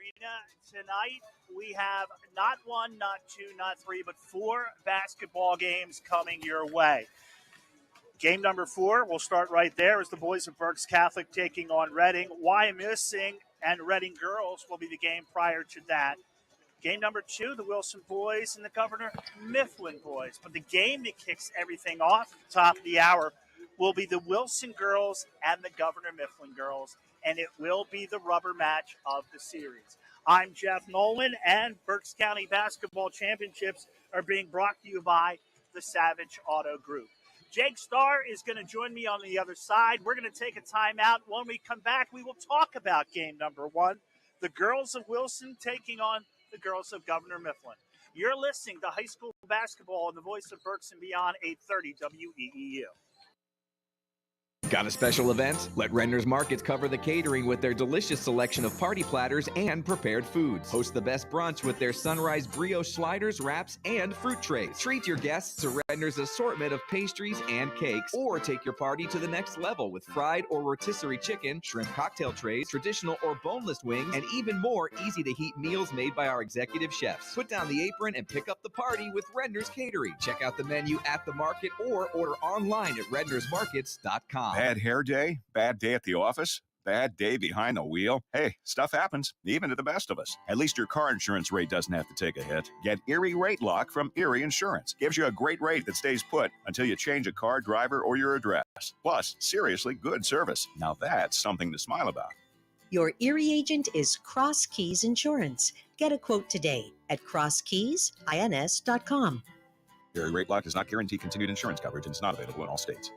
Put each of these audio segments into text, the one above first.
Arena. Tonight, we have not one, not two, not three, but four basketball games coming your way. Game number 4, we'll start right there, is the boys of Berks Catholic taking on Reading. Wyomissing and Reading girls will be the game prior to that. Game number 2, the Wilson boys and the Governor Mifflin boys. But the game that kicks everything off at the top of the hour will be the Wilson girls and the Governor Mifflin girls, and it will be the rubber match of the series. I'm Jeff Nolan, and Berks County Basketball Championships are being brought to you by the Savage Auto Group. Jake Starr is going to join me on the other side. We're going to take a timeout. When we come back, we will talk about game number 1, the girls of Wilson taking on the girls of Governor Mifflin. You're listening to High School Basketball on the voice of Berks and Beyond, 830 WEEU. Got a special event? Let Render's Markets cover the catering with their delicious selection of party platters and prepared foods. Host the best brunch with their sunrise brioche sliders, wraps, and fruit trays. Treat your guests to Render's assortment of pastries and cakes, or take your party to the next level with fried or rotisserie chicken, shrimp cocktail trays, traditional or boneless wings, and even more easy-to-heat meals made by our executive chefs. Put down the apron and pick up the party with Render's Catering. Check out the menu at the market or order online at rendersmarkets.com. Bad hair day? Bad day at the office? Bad day behind the wheel? Hey, stuff happens, even to the best of us. At least your car insurance rate doesn't have to take a hit. Get Erie Rate Lock from Erie Insurance. Gives you a great rate that stays put until you change a car, driver, or your address. Plus, seriously good service. Now that's something to smile about. Your Erie agent is Cross Keys Insurance. Get a quote today at crosskeysins.com. Erie Rate Lock does not guarantee continued insurance coverage and is not available in all states.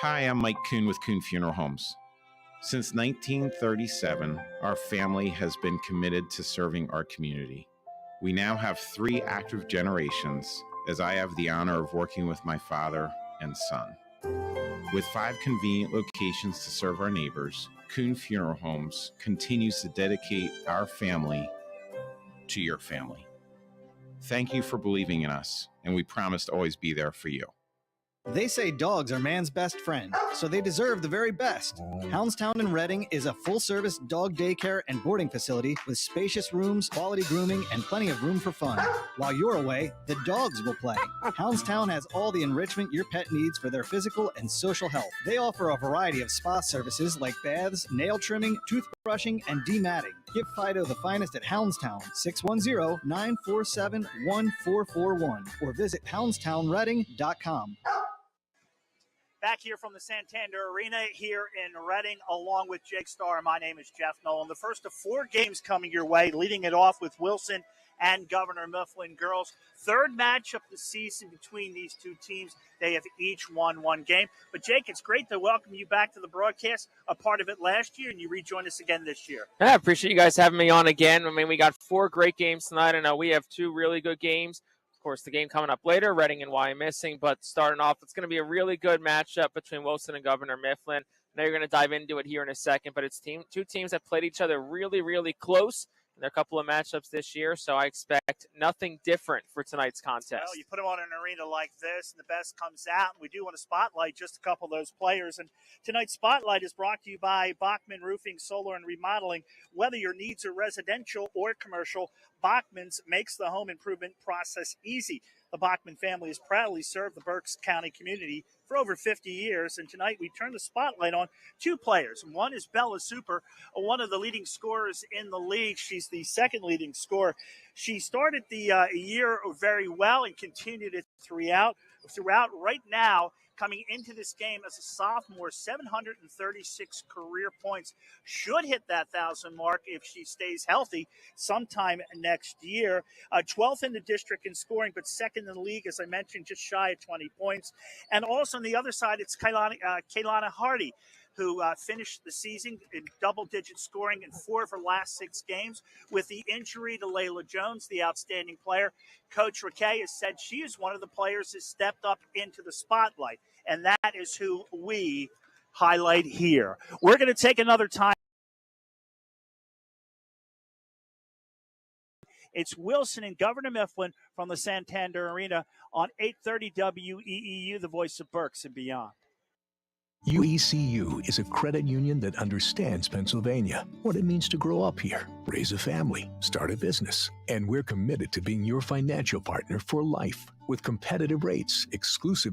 Hi, I'm Mike Kuhn with Kuhn Funeral Homes. Since 1937, our family has been committed to serving our community. We now have 3 active generations, as I have the honor of working with my father and son. With 5 convenient locations to serve our neighbors, Kuhn Funeral Homes continues to dedicate our family to your family. Thank you for believing in us, and we promise to always be there for you. They say dogs are man's best friend, so they deserve the very best. Houndstown in Reading is a full-service dog daycare and boarding facility with spacious rooms, quality grooming, and plenty of room for fun. While you're away, the dogs will play. Houndstown has all the enrichment your pet needs for their physical and social health. They offer a variety of spa services like baths, nail trimming, toothbrushing, and dematting. Give Fido the finest at Houndstown, 610-947-1441, or visit houndstownreading.com. Back here from the Santander Arena here in Reading, along with Jake Starr. My name is Jeff Nolan. The first of 4 games coming your way, leading it off with Wilson and Governor Mifflin girls. Third match of the season between these two teams. They have each won 1 game. But, Jake, it's great to welcome you back to the broadcast, a part of it last year, and you rejoin us again this year. I appreciate you guys having me on again. I mean, we got 4 great games tonight. I know we have 2 really good games. Of course, the game coming up later, Reading and Wyomissing, but starting off, it's going to be a really good matchup between Wilson and Governor Mifflin. I know you're going to dive into it here in a second, but it's 2 teams that played each other really, really close in their couple of matchups this year, so I expect nothing different for tonight's contest. Well, you put them on an arena like this, and the best comes out. We do want to spotlight just a couple of those players, and tonight's spotlight is brought to you by Bachman Roofing, Solar, and Remodeling. Whether your needs are residential or commercial, Bachman's makes the home improvement process easy. The Bachman family has proudly served the Berks County community for over 50 years, and tonight we turn the spotlight on 2 players. One is Bella Super, one of the leading scorers in the league. She's the second leading scorer. She started the year very well and continued it throughout. Right now, coming into this game as a sophomore, 736 career points. Should hit that 1,000 mark if she stays healthy sometime next year. 12th in the district in scoring, but second in the league, as I mentioned, just shy of 20 points. And also on the other side, it's Kaylana Hardy, who finished the season in double-digit scoring in 4 of her last 6 games. With the injury to Layla Jones, the outstanding player, Coach Riquet has said she is one of the players who stepped up into the spotlight, and that is who we highlight here. We're going to take another time. It's Wilson and Governor Mifflin from the Santander Arena on 830 WEEU, the voice of Berks and Beyond. WECU is a credit union that understands Pennsylvania, what it means to grow up here, raise a family, start a business. And we're committed to being your financial partner for life with competitive rates, exclusive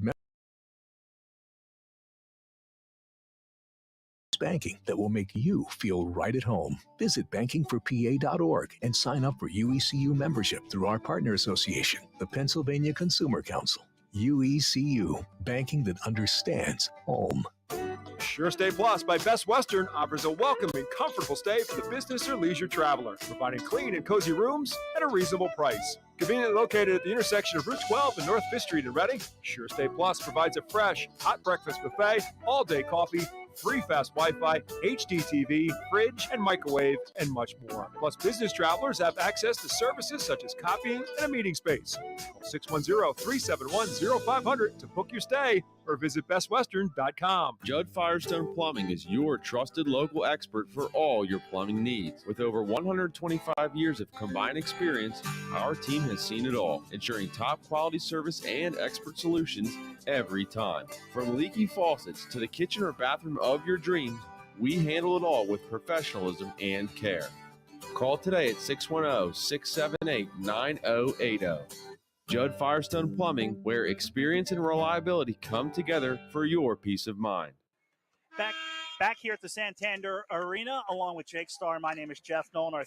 banking that will make you feel right at home. Visit bankingforpa.org and sign up for UECU membership through our partner association, the Pennsylvania Consumer Council. UECU, banking that understands home. Sure Stay Plus by Best Western offers a welcome and comfortable stay for the business or leisure traveler, providing clean and cozy rooms at a reasonable price. Conveniently located at the intersection of Route 12 and North 5th Street in Reading, Sure Stay Plus provides a fresh, hot breakfast buffet, all-day coffee, free fast Wi-Fi, HD TV, fridge and microwave, and much more. Plus, business travelers have access to services such as copying and a meeting space. Call 610-371-0500 to book your stay or visit bestwestern.com. Judd Firestone Plumbing is your trusted local expert for all your plumbing needs. With over 125 years of combined experience, our team has seen it all, ensuring top quality service and expert solutions every time. From leaky faucets to the kitchen or bathroom of your dreams, we handle it all with professionalism and care. Call today at 610-678-9080. Judd Firestone Plumbing, where experience and reliability come together for your peace of mind. Back here at the Santander Arena, along with Jake Starr, my name is Jeff Nolan. Our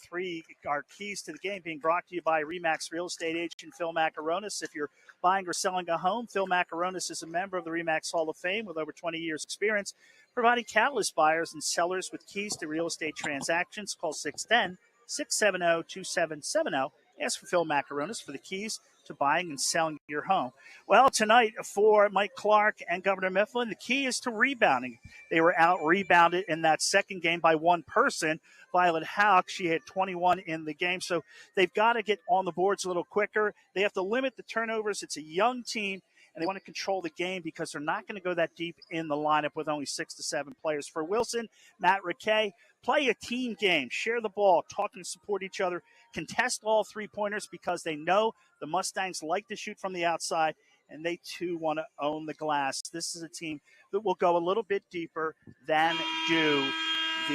keys to the game being brought to you by RE/MAX Real Estate Agent Phil Macaronis. If you're buying or selling a home, Phil Macaronis is a member of the RE/MAX Hall of Fame with over 20 years experience, providing catalyst buyers and sellers with keys to real estate transactions. Call 610-670-2770. Ask for Phil Macaronis for the keys to buying and selling your home. Well, tonight for Mike Clark and Governor Mifflin, the key is to rebounding. They were out-rebounded in that second game by one person, Violet Houck. She had 21 in the game, so they've got to get on the boards a little quicker. They have to limit the turnovers. It's a young team, and they want to control the game because they're not going to go that deep in the lineup with only 6 to 7 players. For Wilson, Matt Riquet, play a team game, share the ball, talk and support each other, contest all three-pointers because they know the Mustangs like to shoot from the outside, and they too want to own the glass. This is a team that will go a little bit deeper than do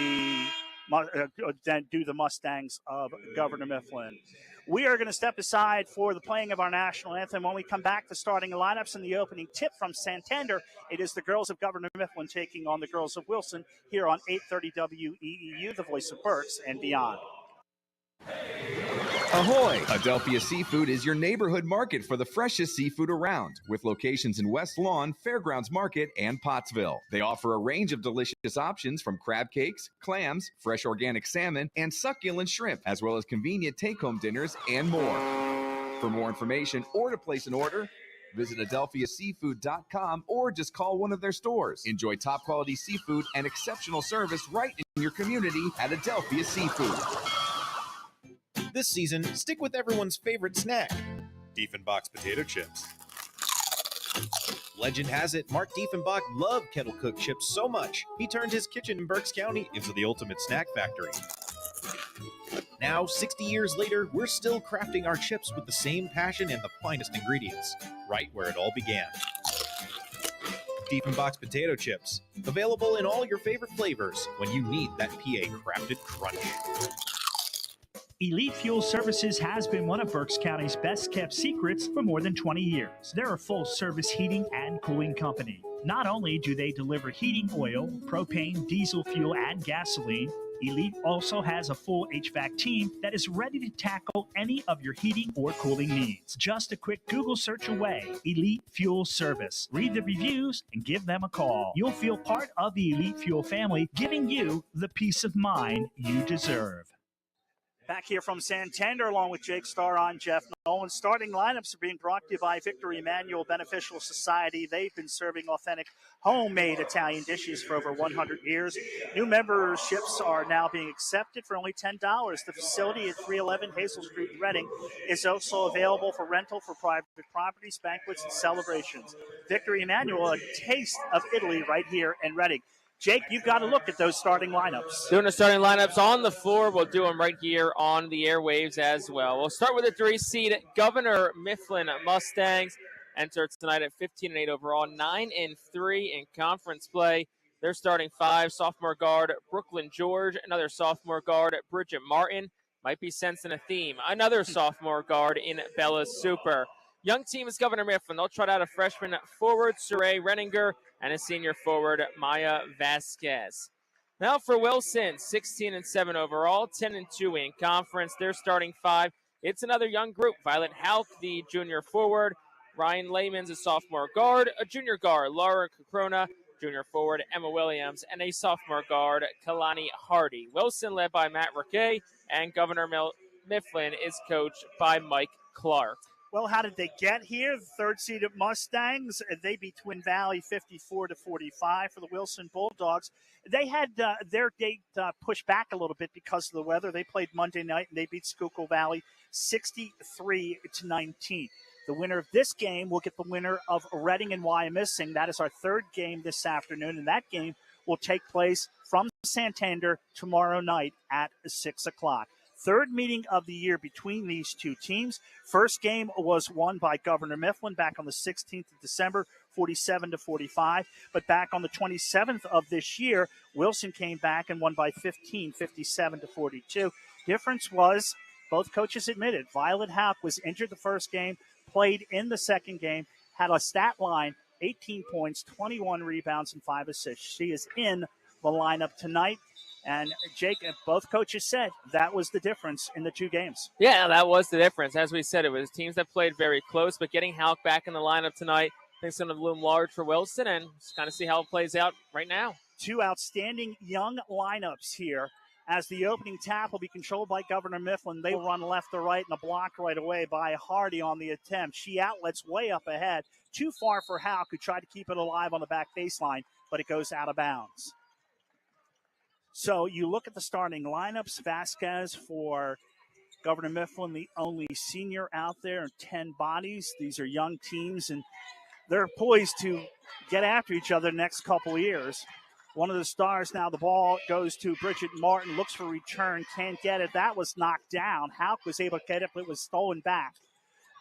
the Mustangs of Governor Mifflin. We are going to step aside for the playing of our national anthem. When we come back, the starting lineups and the opening tip from Santander. It is the girls of Governor Mifflin taking on the girls of Wilson here on 830 WEEU, the voice of Berks and beyond. Ahoy! Adelphia Seafood is your neighborhood market for the freshest seafood around, with locations in West Lawn, Fairgrounds Market, and Pottsville. They offer a range of delicious options from crab cakes, clams, fresh organic salmon, and succulent shrimp, as well as convenient take-home dinners and more. For more information or to place an order, visit adelphiaseafood.com or just call one of their stores. Enjoy top-quality seafood and exceptional service right in your community at Adelphia Seafood. This season, stick with everyone's favorite snack, Diefenbach's potato chips. Legend has it, Mark Diefenbach loved kettle-cooked chips so much, he turned his kitchen in Berks County into the ultimate snack factory. Now, 60 years later, we're still crafting our chips with the same passion and the finest ingredients, right where it all began. Diefenbach's potato chips, available in all your favorite flavors when you need that PA-crafted crunch. Elite Fuel Services has been one of Berks County's best-kept secrets for more than 20 years. They're a full-service heating and cooling company. Not only do they deliver heating oil, propane, diesel fuel, and gasoline, Elite also has a full HVAC team that is ready to tackle any of your heating or cooling needs. Just a quick Google search away, Elite Fuel Service. Read the reviews and give them a call. You'll feel part of the Elite Fuel family, giving you the peace of mind you deserve. Back here from Santander, along with Jake Starr, on Jeff Nolan. Starting lineups are being brought to you by Victory Emmanuel Beneficial Society. They've been serving authentic homemade Italian dishes for over 100 years. New memberships are now being accepted for only $10. The facility at 311 Hazel Street in Reading is also available for rental for private properties, banquets, and celebrations. Victory Emmanuel, a taste of Italy right here in Reading. Jake, you've got to look at those starting lineups. Doing the starting lineups on the floor. We'll do them right here on the airwaves as well. We'll start with the 3 seed Governor Mifflin Mustangs. Enter tonight at 15-8 overall, 9-3 in conference play. They're starting 5, sophomore guard Brooklyn George, another sophomore guard Bridget Martin. Might be sensing a theme. Another sophomore guard in Bella Super. Young team is Governor Mifflin. They'll trot out a freshman forward, Saray Renninger, and a senior forward, Maya Vasquez. Now for Wilson, 16-7 overall, 10-2 in conference. They're starting 5. It's another young group. Violet Hauk, the junior forward. Ryan Lehman's a sophomore guard. A junior guard, Laura Cakrona. Junior forward, Emma Williams. And a sophomore guard, Kalani Hardy. Wilson led by Matt Riquet, and Governor Mifflin is coached by Mike Clark. Well, how did they get here? The third seeded Mustangs, they beat Twin Valley 54-45 for the Wilson Bulldogs. They had their date pushed back a little bit because of the weather. They played Monday night and they beat Schuylkill Valley 63-19. The winner of this game will get the winner of Reading and Wyomissing. That is our third game this afternoon, and that game will take place from Santander tomorrow night at 6 o'clock. Third meeting of the year between these two teams. First game was won by Governor Mifflin back on the 16th of December, 47-45. But back on the 27th of this year, Wilson came back and won by 15, 57-42. Difference was, both coaches admitted, Violet Hauk was injured the first game, played in the second game, had a stat line, 18 points, 21 rebounds, and 5 assists. She is in the lineup tonight. And Jake, both coaches said that was the difference in the two games. Yeah, that was the difference. As we said, it was teams that played very close, but getting Hauk back in the lineup tonight, I think it's going to loom large for Wilson, and just kind of see how it plays out right now. Two outstanding young lineups here, as the opening tap will be controlled by Governor Mifflin. They run left to right and a block right away by Hardy on the attempt. She outlets way up ahead. Too far for Hauk, who tried to keep it alive on the back baseline, but it goes out of bounds. So you look at the starting lineups. Vasquez for Governor Mifflin, the only senior out there, 10 bodies. These are young teams, and they're poised to get after each other the next couple of years. One of the stars now, the ball goes to Bridget Martin, looks for return, can't get it. That was knocked down. Hauk was able to get it, but it was stolen back.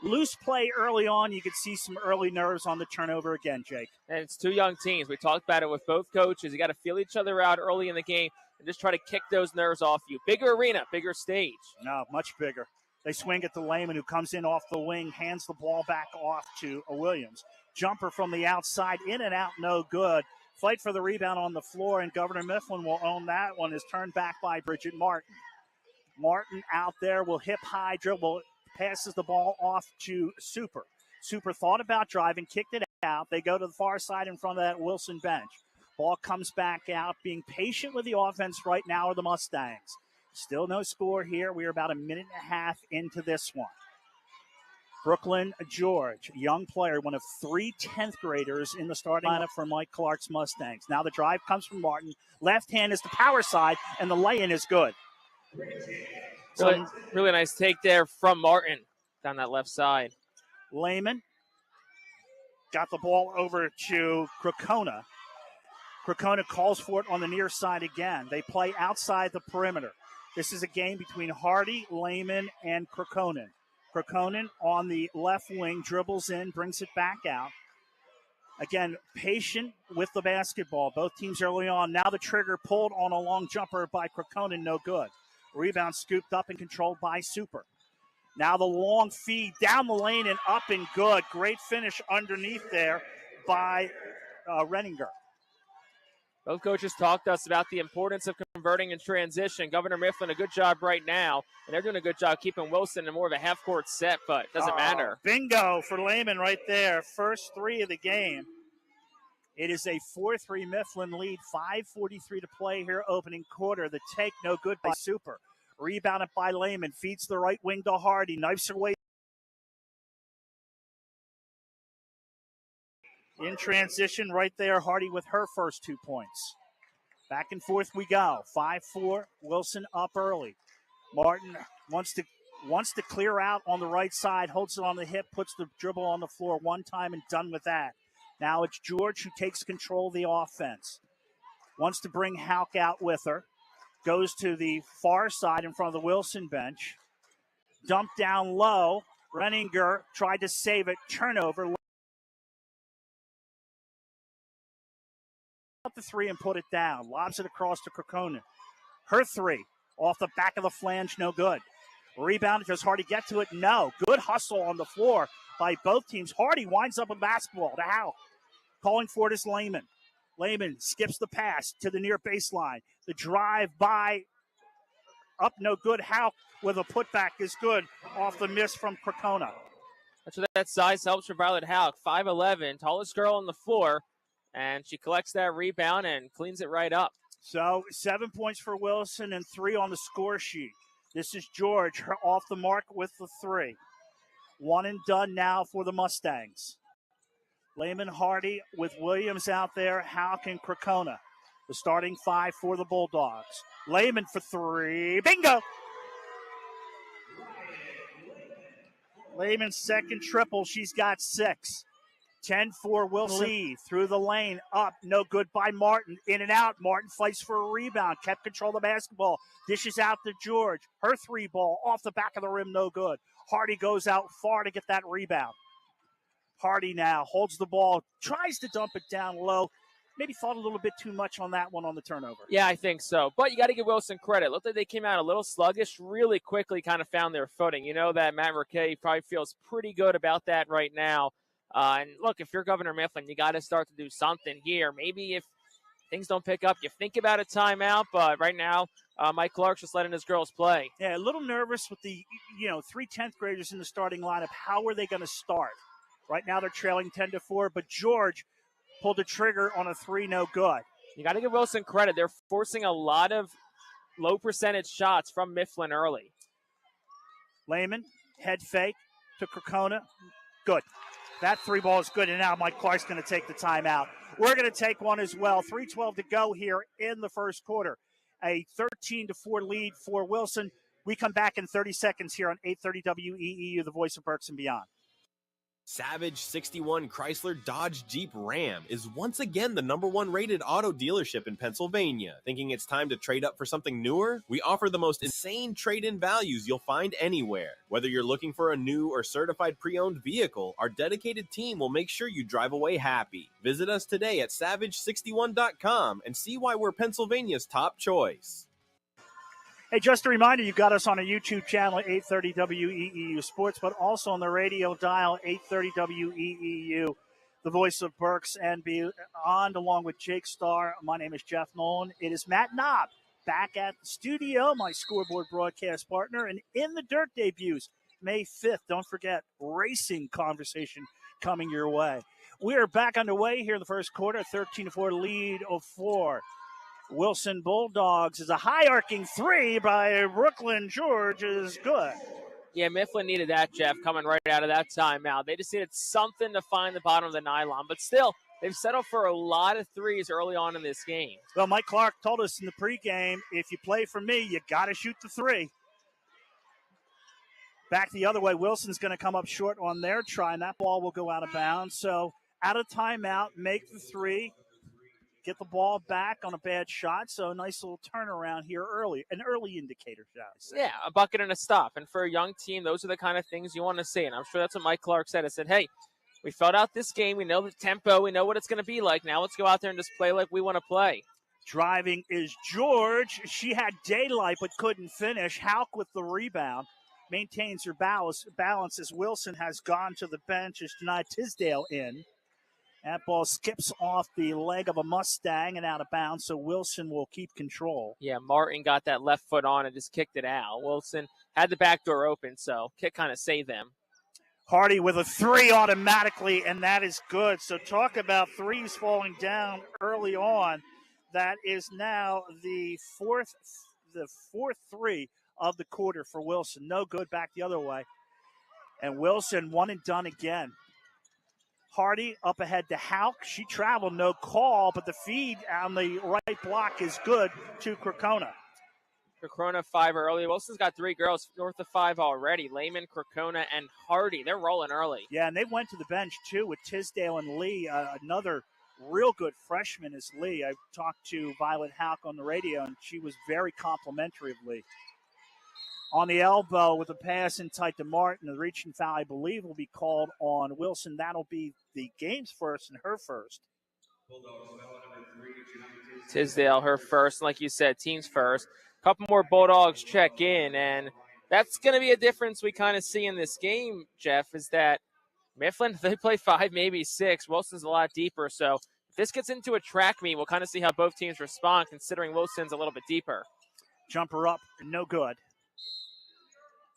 Loose play early on. You could see some early nerves on the turnover again, Jake. And it's two young teams. We talked about it with both coaches. You got to feel each other out early in the game and just try to kick those nerves off you. Bigger arena, bigger stage. No, much bigger. They swing it to Lehman, who comes in off the wing, hands the ball back off to Williams. Jumper from the outside, in and out, no good. Fight for the rebound on the floor, and Governor Mifflin will own that one. Is turned back by Bridget Martin. Martin out there will hip high dribble, passes the ball off to Super. Super thought about driving, kicked it out. They go to the far side in front of that Wilson bench. Ball comes back out. Being patient with the offense right now are the Mustangs. Still no score here. We are about a minute and a half into this one. Brooklyn George, young player, one of 3 10th graders in the starting lineup for Mike Clark's Mustangs. Now the drive comes from Martin. Left hand is the power side, and the lay-in is good. Really nice take there from Martin down that left side. Lehman got the ball over to Crocona. Crocona calls for it on the near side again. They play outside the perimeter. This is a game between Hardy, Lehman, and Croconan. Croconan on the left wing, dribbles in, brings it back out. Again, patient with the basketball. Both teams early on. Now the trigger pulled on a long jumper by Croconan, no good. Rebound scooped up and controlled by Super. Now the long feed down the lane and up and good. Great finish underneath there by Renninger. Both coaches talked to us about the importance of converting in transition. Governor Mifflin, a good job right now, and they're doing a good job keeping Wilson in more of a half-court set, but it doesn't matter. Bingo for Lehman right there. First 3 of the game. It is a 4-3 Mifflin lead, 5:43 to play here, opening quarter. The take no good by Super. Rebounded by Lehman, feeds the right wing to Hardy, knifes her way in transition right there. Hardy with her first 2 points. Back and forth we go. 5-4, Wilson up early. Martin wants to clear out on the right side, holds it on the hip, puts the dribble on the floor one time and done with that. Now it's George who takes control of the offense. Wants to bring Hauk out with her. Goes to the far side in front of the Wilson bench. Dumped down low. Renninger tried to save it. Turnover. the three and put it down. Lobs it across to Krokona. Her three off the back of the flange, no good. Rebound, does Hardy get to it? No. Good hustle on the floor by both teams. Hardy winds up with basketball to Howe. Calling for it is Lehman. Lehman skips the pass to the near baseline. The drive by up, no good. Howe with a putback is good off the miss from Krokona. That's what that size helps for Violet Houck. 5'11", tallest girl on the floor, and she collects that rebound and cleans it right up. So 7 points for Wilson and 3 on the score sheet. This is George, her off the mark with the 3. One and done now for the Mustangs. Lehman, Hardy with Williams out there, Houck and Krokona. The starting 5 for the Bulldogs. Lehman for 3. Bingo! Lehman's second triple. She's got 6. 10 for Wilson. Through the lane. Up. No good by Martin. In and out. Martin fights for a rebound. Kept control of the basketball. Dishes out to George. Her 3 ball off the back of the rim. No good. Hardy goes out far to get that rebound. Hardy now holds the ball. Tries to dump it down low. Maybe thought a little bit too much on that one on the turnover. Yeah, I think so. But you got to give Wilson credit. Looked like they came out a little sluggish, really quickly kind of found their footing. You know that Matt Marquet probably feels pretty good about that right now. And look, if you're Governor Mifflin, you got to start to do something here. Maybe if things don't pick up, you think about a timeout. But right now, Mike Clark's just letting his girls play. Yeah, a little nervous with the 3 10th graders in the starting lineup. How are they going to start? Right now they're trailing 10-4, but George pulled the trigger on a 3, no good. You got to give Wilson credit. They're forcing a lot of low percentage shots from Mifflin early. Lehman, head fake to Krokona. Good. That 3 ball is good, and now Mike Clark's going to take the timeout. We're going to take one as well. 3:12 to go here in the first quarter. A 13-4 lead for Wilson. We come back in 30 seconds here on 830 WEEU, the voice of Berks and beyond. Savage 61 Chrysler Dodge Jeep Ram is once again the #1 rated auto dealership in Pennsylvania. Thinking it's time to trade up for something newer? We offer the most insane trade-in values you'll find anywhere. Whether you're looking for a new or certified pre-owned vehicle, our dedicated team will make sure you drive away happy. Visit us today at savage61.com and see why we're Pennsylvania's top choice. Hey, just a reminder, you got us on a YouTube channel at 830 WEEU Sports, but also on the radio dial 830 WEEU, the voice of Berks and beyond, along with Jake Starr. My name is Jeff Nolan. It is Matt Knob back at the studio, my scoreboard broadcast partner, and in the Dirt debuts, May 5th. Don't forget, racing conversation coming your way. We are back underway here in the first quarter, 13-4 lead of 4. Wilson Bulldogs is a high-arcing 3 by Brooklyn George is good. Yeah, Mifflin needed that, Jeff, coming right out of that timeout. They just needed something to find the bottom of the nylon. But still, they've settled for a lot of threes early on in this game. Well, Mike Clark told us in the pregame, if you play for me, you got to shoot the 3. Back the other way, Wilson's going to come up short on their try, and that ball will go out of bounds. So out of timeout, make the 3. Get the ball back on a bad shot, so a nice little turnaround here early, an early indicator, shall I say. Yeah, a bucket and a stop. And for a young team, those are the kind of things you want to see. And I'm sure that's what Mike Clark said. I said, hey, we felt out this game. We know the tempo. We know what it's going to be like. Now let's go out there and just play like we want to play. Driving is George. She had daylight but couldn't finish. Houck with the rebound. Maintains her balance as Wilson has gone to the bench as denied Tisdale in. That ball skips off the leg of a Mustang and out of bounds, so Wilson will keep control. Yeah, Martin got that left foot on and just kicked it out. Wilson had the back door open, so kick kind of saved them. Hardy with a 3 automatically, and that is good. So talk about threes falling down early on. That is now the fourth 3 of the quarter for Wilson. No good, back the other way. And Wilson one and done again. Hardy up ahead to Houck. She traveled, no call, but the feed on the right block is good to Krokona. Krokona 5 early. Wilson's got 3 girls north of 5 already. Lehman, Krokona, and Hardy. They're rolling early. Yeah, and they went to the bench, too, with Tisdale and Lee. Another real good freshman is Lee. I talked to Violet Houck on the radio, and she was very complimentary of Lee. On the elbow with a pass in tight to Martin. The reaching foul, I believe, will be called on Wilson. That'll be the game's first and her first. Tisdale, her first. Like you said, team's first. A couple more Bulldogs check in, and that's going to be a difference we kind of see in this game, Jeff, is that Mifflin, they play 5, maybe 6. Wilson's a lot deeper, so if this gets into a track meet, we'll kind of see how both teams respond, considering Wilson's a little bit deeper. Jumper up, no good.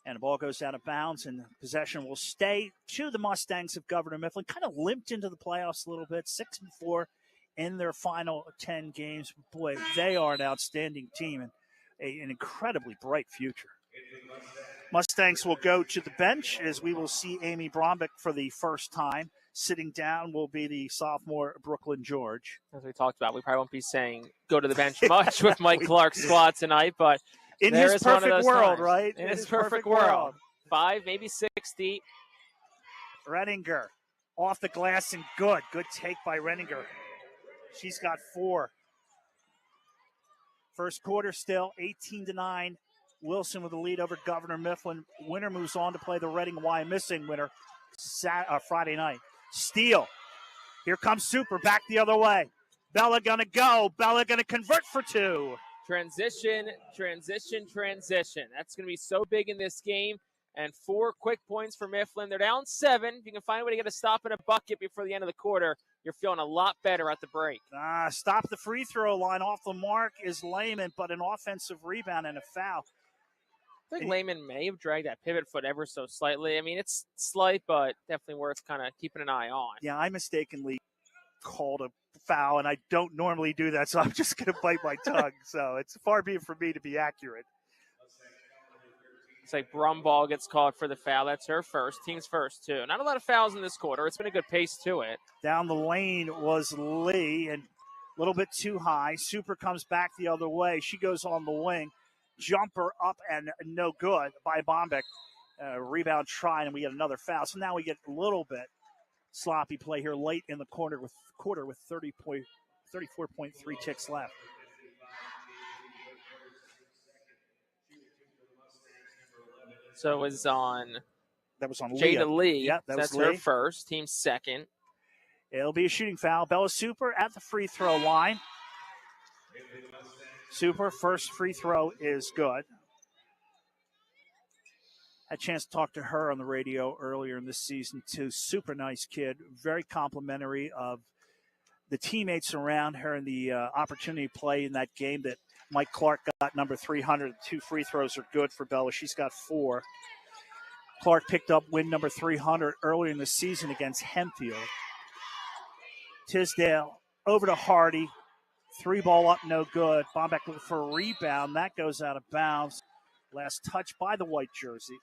And the ball goes out of bounds, and possession will stay to the Mustangs of Governor Mifflin. Kind of limped into the playoffs a little bit, 6-4 in their final 10 games. Boy, they are an outstanding team and an incredibly bright future. Mustangs will go to the bench as we will see Amy Brombeck for the first time. Sitting down will be the sophomore Brooklyn George. As we talked about, we probably won't be saying go to the bench much with Mike Clark's squad tonight, but in his perfect world, times. right? In his perfect world. 5, maybe 6 deep. Renninger off the glass and good. Good take by Renninger. She's got 4. First quarter still 18-9. Wilson with the lead over Governor Mifflin. Winner moves on to play the Reading Wyomissing winner Friday night. Steele. Here comes Super back the other way. Bella gonna go. Bella gonna convert for 2. Transition. That's going to be so big in this game. And 4 quick points for Mifflin. They're down 7. If you can find a way to get a stop and a bucket before the end of the quarter, you're feeling a lot better at the break. Stop the free throw line off the mark is Lehman, but an offensive rebound and a foul. I think Lehman may have dragged that pivot foot ever so slightly. I mean, it's slight, but definitely worth kind of keeping an eye on. Yeah, I mistakenly called a foul, and I don't normally do that, so I'm just going to bite my tongue. So it's far be it from me to be accurate. It's like Brumball gets called for the foul. That's her first. Team's first, too. Not a lot of fouls in this quarter. It's been a good pace to it. Down the lane was Lee, and a little bit too high. Super comes back the other way. She goes on the wing. Jumper up and no good by Bombeck. Rebound try, and we get another foul. So now we get a little bit sloppy play here late in the quarter with 34.3 ticks left. So it was on. That was on Jada Lee. Yeah, that's was her Lee. first. Team second. It'll be a shooting foul. Bella Super at the free throw line. Super, first free throw is good. Had a chance to talk to her on the radio earlier in this season, too. Super nice kid. Very complimentary of the teammates around her and the opportunity to play in that game that Mike Clark got number 300. 2 free throws are good for Bella. She's got 4. Clark picked up win number 300 earlier in the season against Hempfield. Tisdale over to Hardy. 3 ball up, no good. Bombeck looking for a rebound. That goes out of bounds. Last touch by the white jersey.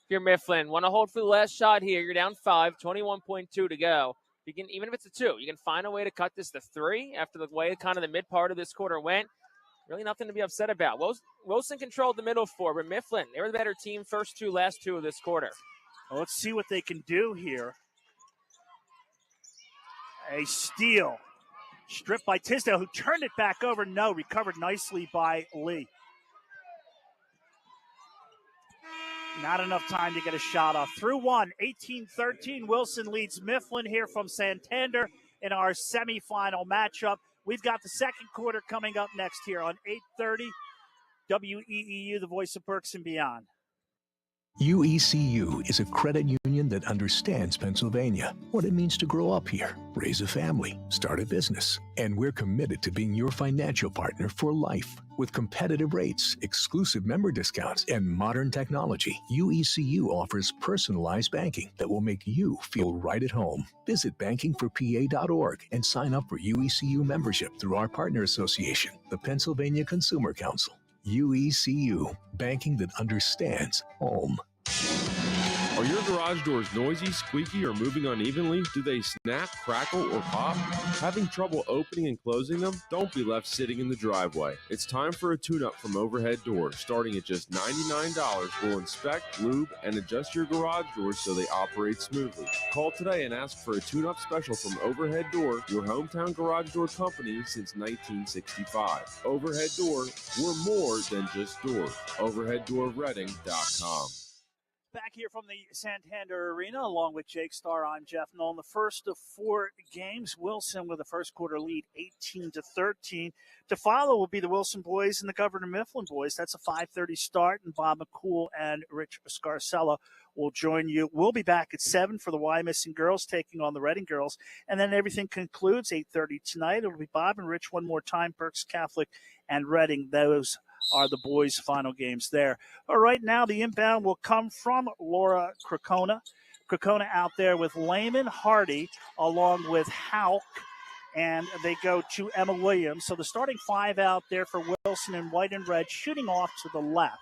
If you're Mifflin, want to hold for the last shot here. You're down 5, 21.2 to go. You can, even if it's a 2, you can find a way to cut this to 3 after the way kind of the mid part of this quarter went. Really nothing to be upset about. Wilson controlled the middle 4, but Mifflin, they were the better team first 2, last 2 of this quarter. Well, let's see what they can do here. A steal. Stripped by Tisdale, who turned it back over. No, recovered nicely by Lee. Not enough time to get a shot off. Through 1, 18-13. Wilson leads Mifflin here from Santander in our semifinal matchup. We've got the second quarter coming up next here on 8:30. WEEU, the voice of Berks and beyond. UECU is a credit union that understands Pennsylvania, what it means to grow up here, raise a family, start a business. And we're committed to being your financial partner for life. With competitive rates, exclusive member discounts, and modern technology, UECU offers personalized banking that will make you feel right at home. Visit bankingforpa.org and sign up for UECU membership through our partner association, the Pennsylvania Consumer Council. UECU, banking that understands home. Are your garage doors noisy, squeaky, or moving unevenly? Do they snap, crackle, or pop? Having trouble opening and closing them? Don't be left sitting in the driveway. It's time for a tune-up from Overhead Doors. Starting at just $99, we'll inspect, lube, and adjust your garage doors so they operate smoothly. Call today and ask for a tune-up special from Overhead Door, your hometown garage door company since 1965. Overhead Door, we're more than just doors. OverheadDoorReading.com. Back here from the Santander Arena, along with Jake Starr, I'm Jeff Nolan. The first of 4 games, Wilson with a first quarter lead, 18-13. To follow will be the Wilson boys and the Governor Mifflin boys. That's a 5:30 start, and Bob McCool and Rich Scarcella will join you. We'll be back at 7 for the Wyomissing girls taking on the Reading girls, and then everything concludes 8:30 tonight. It'll be Bob and Rich one more time, Berks Catholic and Reading. Those are the boys' final games there. All right, now the inbound will come from Laura Crocona. Crocona out there with Lehman, Hardy, along with Hauk, and they go to Emma Williams. So the starting 5 out there for Wilson in white and red, shooting off to the left.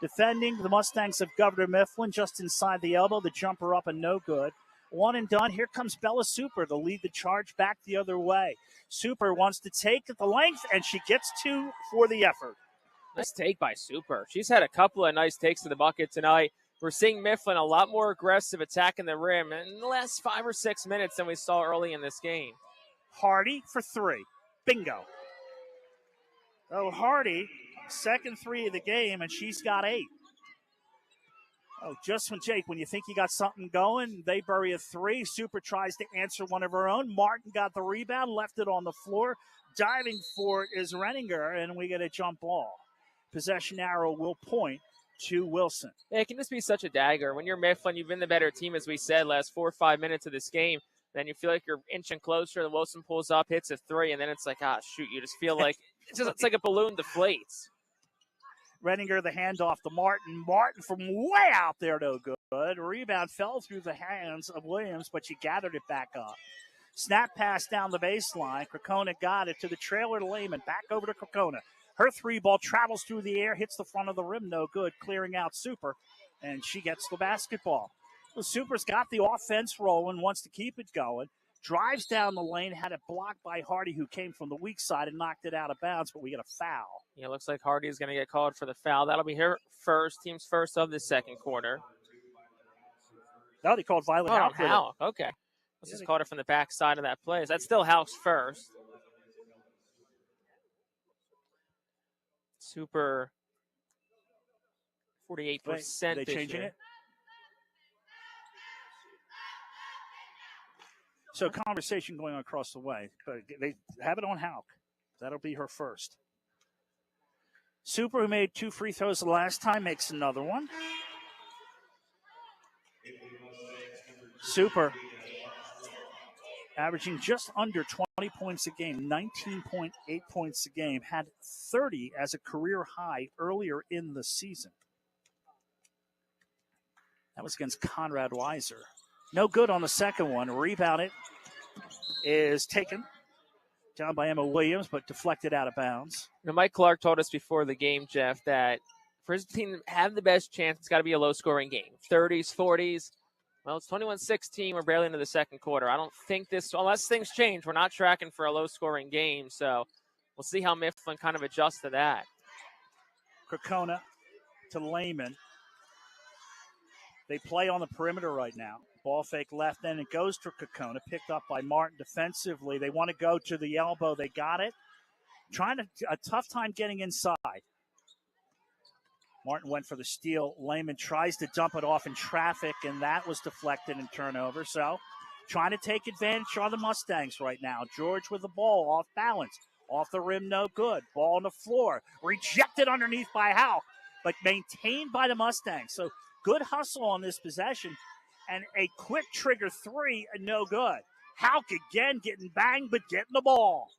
Defending the Mustangs of Governor Mifflin, just inside the elbow, the jumper up and no good. One and done. Here comes Bella Super to lead the charge back the other way. Super wants to take at the length, and she gets 2 for the effort. Nice take by Super. She's had a couple of nice takes to the bucket tonight. We're seeing Mifflin a lot more aggressive attacking the rim in the last 5 or 6 minutes than we saw early in this game. Hardy for 3. Bingo. Oh, Hardy, second 3 of the game, and she's got 8. Oh, just when, Jake, when you think you got something going, they bury a 3. Super tries to answer one of her own. Martin got the rebound, left it on the floor. Diving for it is Renninger, and we get a jump ball. Possession arrow will point to Wilson. Yeah, it can just be such a dagger. When you're Mifflin, you've been the better team, as we said, last 4 or 5 minutes of this game. Then you feel like you're inching closer. The Wilson pulls up, hits a 3, and then it's like, shoot, you just feel like it's like a balloon deflates. Renninger, the handoff to Martin. Martin from way out there, no good. Rebound fell through the hands of Williams, but she gathered it back up. Snap pass down the baseline. Crocona got it to the trailer to Lehman. Back over to Crocona. Her 3 ball travels through the air, hits the front of the rim, no good, clearing out Super, and she gets the basketball. Well, Super's got the offense rolling, wants to keep it going, drives down the lane, had it blocked by Hardy, who came from the weak side and knocked it out of bounds, but we get a foul. Yeah, looks like Hardy is going to get called for the foul. That'll be her first, team's first of the second quarter. No, they called Violet Hauk. Hauk, okay. Let's just call it from the back side of that play. That's still Hauk's first. Super 48%. They changing it? So conversation going on across the way. But they have it on Hauk. That'll be her first. Super, who made 2 free throws the last time, makes another one. Super averaging just under 20 points a game, 19.8 points a game, had 30 as a career high earlier in the season. That was against Conrad Weiser. No good on the second one. Rebounded is taken down by Emma Williams, but deflected out of bounds. Now, Mike Clark told us before the game, Jeff, that for his team to have the best chance, it's got to be a low-scoring game. 30s, 40s. Well, it's 21-16. We're barely into the second quarter. I don't think this, unless things change, we're not tracking for a low-scoring game. So we'll see how Mifflin kind of adjusts to that. Crocona to Lehman. They play on the perimeter right now. Ball fake left end. It goes to Crocona, picked up by Martin defensively. They want to go to the elbow. They got it. A tough time getting inside. Martin went for the steal. Lehman tries to dump it off in traffic, and that was deflected and turnover. So trying to take advantage of the Mustangs right now. George with the ball, off balance. Off the rim, no good. Ball on the floor. Rejected underneath by Hauk, but maintained by the Mustangs. So good hustle on this possession. And a quick trigger 3, no good. Hauk again getting banged, but getting the ball.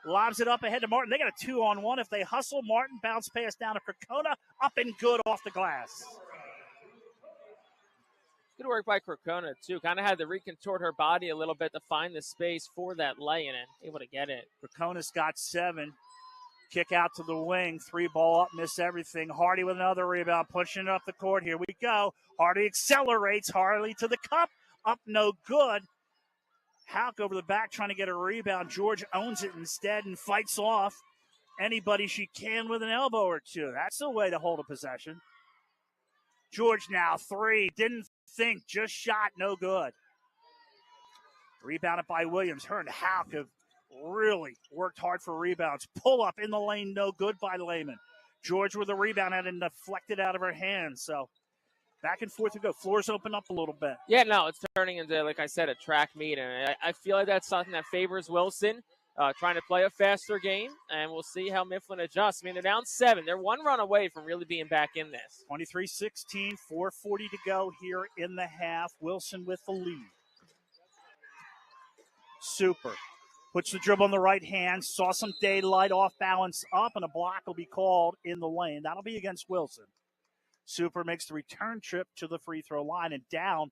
Lobs it up ahead to Martin. They got a 2-on-1. If they hustle, Martin bounce pass down to Crocona. Up and good off the glass. Good work by Crocona, too. Kind of had to recontort her body a little bit to find the space for that lay-in and able to get it. Crocona's got 7. Kick out to the wing. 3 ball up, miss everything. Hardy with another rebound, pushing it up the court. Here we go. Hardy accelerates. Hardy to the cup. Up, no good. Hauk over the back trying to get a rebound. George owns it instead and fights off anybody she can with an elbow or 2. That's the way to hold a possession. George now 3. Didn't think, just shot, no good. Rebounded by Williams. Her and Hauk have really worked hard for rebounds. Pull up in the lane, no good by Lehman. George with a rebound had it deflected out of her hands. So Back and forth we go. Floors open up a little bit. Yeah, no, it's turning into, like I said, a track meet. And I feel like that's something that favors Wilson, trying to play a faster game. And we'll see how Mifflin adjusts. I mean, they're down 7. They're 1 run away from really being back in this. 23-16, 4:40 to go here in the half. Wilson with the lead. Super. Puts the dribble on the right hand. Saw some daylight, off balance up, and a block will be called in the lane. That'll be against Wilson. Super makes the return trip to the free throw line and down.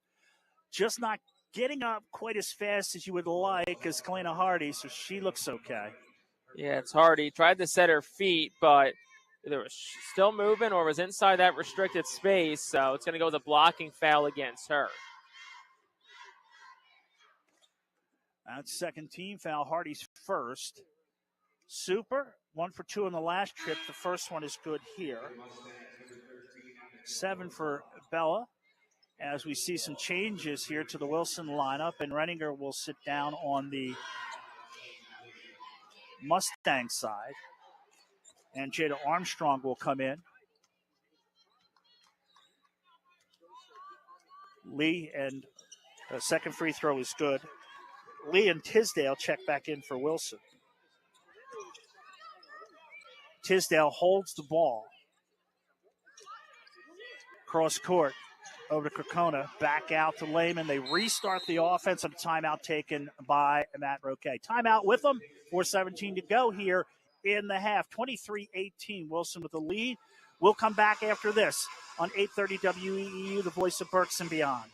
Just not getting up quite as fast as you would like as Kalina Hardy, so she looks okay. Yeah, it's Hardy. Tried to set her feet, but either was still moving or was inside that restricted space, so it's going to go with a blocking foul against her. That's second team foul. Hardy's first. Super, 1 for 2 on the last trip. The first one is good here. 7 for Bella. As we see some changes here to the Wilson lineup, and Renninger will sit down on the Mustang side. And Jada Armstrong will come in. Lee, and the second free throw is good. Lee and Tisdale check back in for Wilson. Tisdale holds the ball. Cross court over to Krokona. Back out to Lehman. They restart the offense on a timeout taken by Matt Roquet. Timeout with them. 4:17 to go here in the half. 23-18. Wilson with the lead. We'll come back after this on 830 WEEU, the voice of Berks and beyond.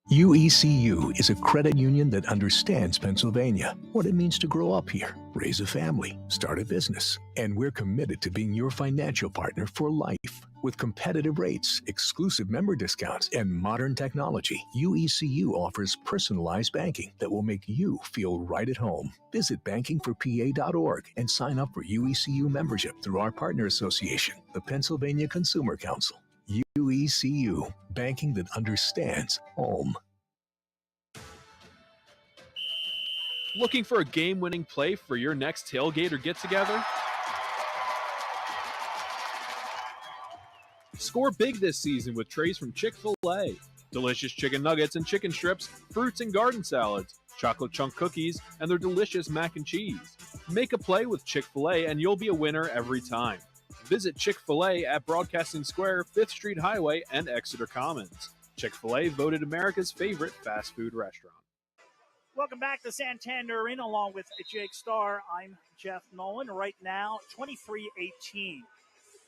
UECU is a credit union that understands Pennsylvania, what it means to grow up here, raise a family, start a business. And we're committed to being your financial partner for life. With competitive rates, exclusive member discounts, and modern technology, UECU offers personalized banking that will make you feel right at home. Visit bankingforpa.org and sign up for UECU membership through our partner association, the Pennsylvania Consumer Council. UECU, banking that understands home. Looking for a game-winning play for your next tailgate or get-together? Score big this season with trays from Chick-fil-A. Delicious chicken nuggets and chicken strips, fruits and garden salads, chocolate chunk cookies, and their delicious mac and cheese. Make a play with Chick-fil-A and you'll be a winner every time. Visit Chick-fil-A at Broadcasting Square, 5th Street Highway, and Exeter Commons. Chick-fil-A voted America's favorite fast food restaurant. Welcome back to Santander Arena along with Jake Starr. I'm Jeff Nolan. Right now, 23-18.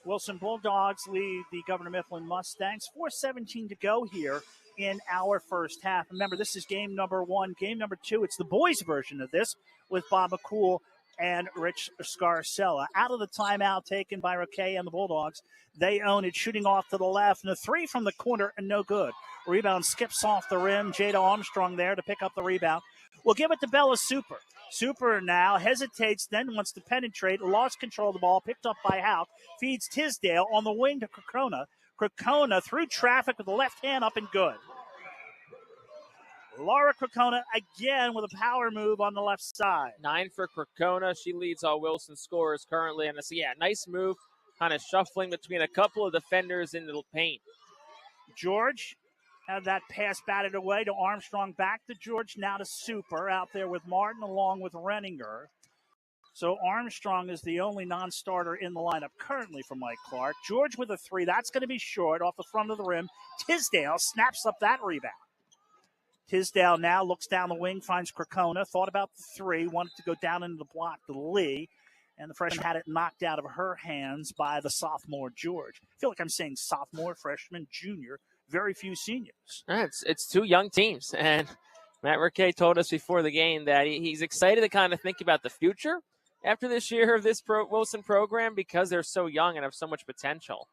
Wilson Bulldogs lead the Governor Mifflin Mustangs. 4:17 to go here in our first half. Remember, this is game number 1. Game number 2, it's the boys' version of this with Bob McCool and Rich Scarcella. Out of the timeout taken by Roquet and the Bulldogs, they own it, shooting off to the left, and a 3 from the corner, and no good. Rebound skips off the rim. Jada Armstrong there to pick up the rebound. We'll give it to Bella Super. Super now hesitates, then wants to penetrate, lost control of the ball, picked up by Houck, feeds Tisdale on the wing to Krokona. Krokona through traffic with the left hand up and good. Laura Krokona again with a power move on the left side. 9 for Krokona. She leads all Wilson scorers currently. And nice move, kind of shuffling between a couple of defenders in the paint. George had that pass batted away to Armstrong, back to George, now to Super, out there with Martin along with Renninger. So Armstrong is the only non-starter in the lineup currently for Mike Clark. George with a 3. That's going to be short off the front of the rim. Tisdale snaps up that rebound. Tisdale now looks down the wing, finds Krokona, thought about the 3, wanted to go down into the block to Lee, and the freshman had it knocked out of her hands by the sophomore George. I feel like I'm saying sophomore, freshman, junior, very few seniors. It's 2 young teams, and Matt Roquet told us before the game that he's excited to kind of think about the future after this year of this Wilson program because they're so young and have so much potential.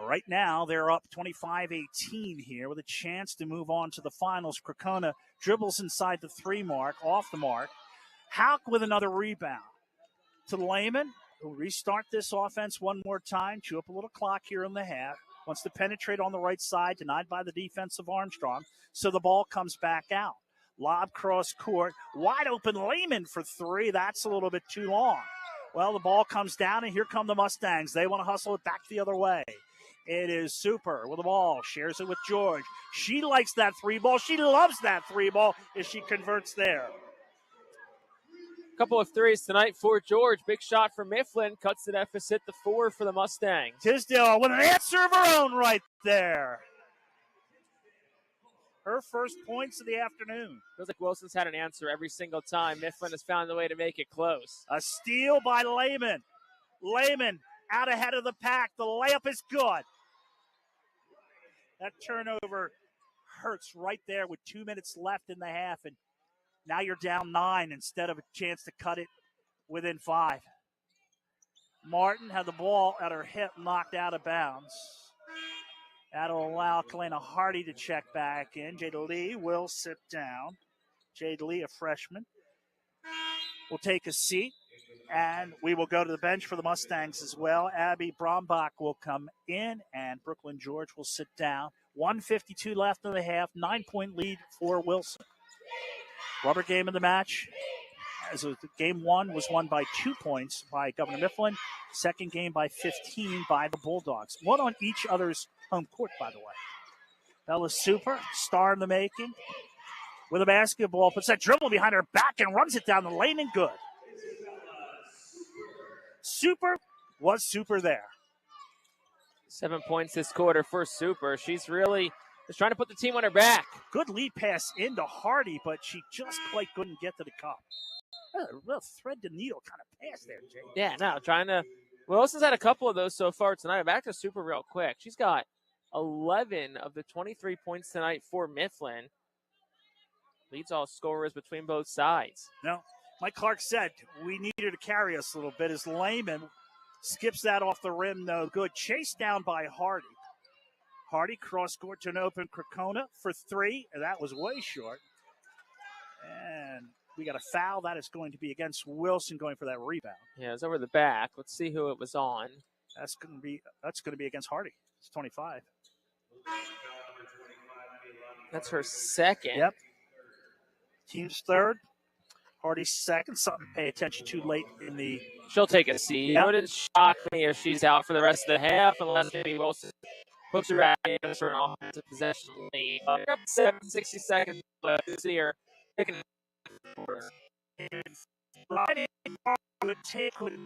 Right now, they're up 25-18 here with a chance to move on to the finals. Krokona dribbles inside the 3 mark, off the mark. Houck with another rebound. To Lehman, who restart this offense one more time. Chew up a little clock here in the half. Wants to penetrate on the right side, denied by the defense of Armstrong. So the ball comes back out. Lob cross court. Wide open Lehman for 3. That's a little bit too long. Well, the ball comes down, and here come the Mustangs. They want to hustle it back the other way. It is Super with the ball. Shares it with George. She likes that three ball. She loves that three ball as she converts there. Couple of threes tonight for George. Big shot for Mifflin. Cuts the deficit to 4 for the Mustangs. Tisdale with an answer of her own right there. Her first points of the afternoon. Feels like Wilson's had an answer every single time. Mifflin has found a way to make it close. A steal by Lehman. Lehman out ahead of the pack. The layup is good. That turnover hurts right there with 2 minutes left in the half, and now you're down 9 instead of a chance to cut it within 5. Martin had the ball at her hip, knocked out of bounds. That'll allow Kalena Hardy to check back in. Jada Lee will sit down. Jada Lee, a freshman, will take a seat, and we will go to the bench for the Mustangs as well. Abby Brombach will come in, and Brooklyn George will sit down. 1:52 left in the half, 9-point lead for Wilson. Rubber game of the match. As game 1 was won by 2 points by Governor Mifflin. Second game by 15 by the Bulldogs. One on each other's home court, by the way. Bella's Super, star in the making. With a basketball, puts that dribble behind her back and runs it down the lane and good. Super was Super there. 7 points this quarter for Super. She's really just trying to put the team on her back. Good lead pass into Hardy, but she just quite couldn't get to the cup. A real thread the needle kind of pass there, Jay. Yeah, no, trying to. Wilson's had a couple of those so far tonight. Back to Super real quick. She's got 11 of the 23 points tonight for Mifflin. Leads all scorers between both sides. No, Mike Clark said we need her to carry us a little bit as Lehman skips that off the rim, no good. Chased down by Hardy. Hardy cross-court to an open Crocona for 3, and that was way short. And we got a foul. That is going to be against Wilson going for that rebound. Yeah, it's over the back. Let's see who it was on. That's going to be against Hardy. It's 25. That's her second. Yep. Team's third. Hardy's second. Something to pay attention to late in the. She'll take a seat. It wouldn't shock me if she's out for the rest of the half, unless maybe Wilson hooks her back in for an offensive possession lead. But up 60 seconds left this year. Couldn't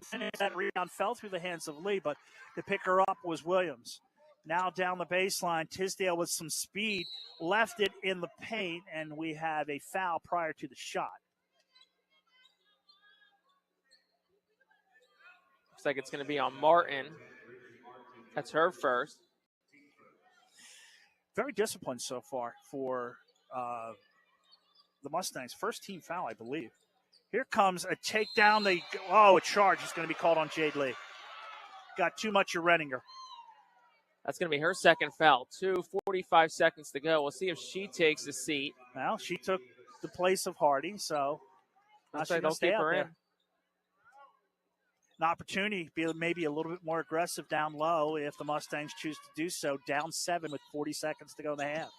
finish that rebound, fell through the hands of Lee, but to pick her up was Williams. Now down the baseline, Tisdale with some speed, left it in the paint, and we have a foul prior to the shot. Looks like it's going to be on Martin. That's her first. Very disciplined so far for the Mustangs. First team foul, I believe. Here comes a takedown. A charge is going to be called on Jade Lee. Got too much of Renninger. That's going to be her second foul. 2:45 seconds to go. We'll see if she takes a seat. Well, she took the place of Hardy, so looks like they'll keep her in. An opportunity, maybe a little bit more aggressive down low if the Mustangs choose to do so. Down 7 with 40 seconds to go in the half.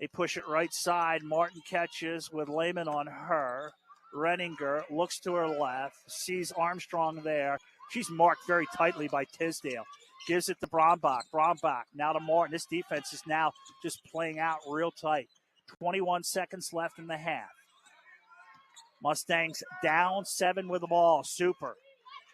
They push it right side. Martin catches with Lehman on her. Renninger looks to her left, sees Armstrong there. She's marked very tightly by Tisdale. Gives it to Brombach. Brombach now to Martin. This defense is now just playing out real tight. 21 seconds left in the half. Mustangs down 7 with the ball. Super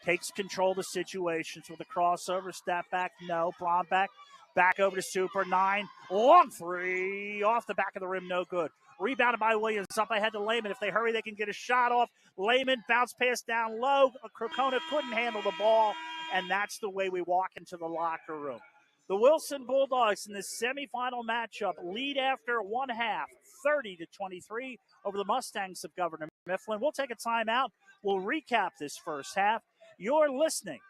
takes control of the situations with a crossover. Step back, no. Brombach back over to Super. 9. Long 3 off the back of the rim, no good. Rebounded by Williams. Up ahead to Lehman. If they hurry, they can get a shot off. Lehman bounce pass down low. Crocona couldn't handle the ball, and that's the way we walk into the locker room. The Wilson Bulldogs in this semifinal matchup lead after one half, 30-23 over the Mustangs of Governor Mifflin. We'll take a timeout. We'll recap this first half. You're listening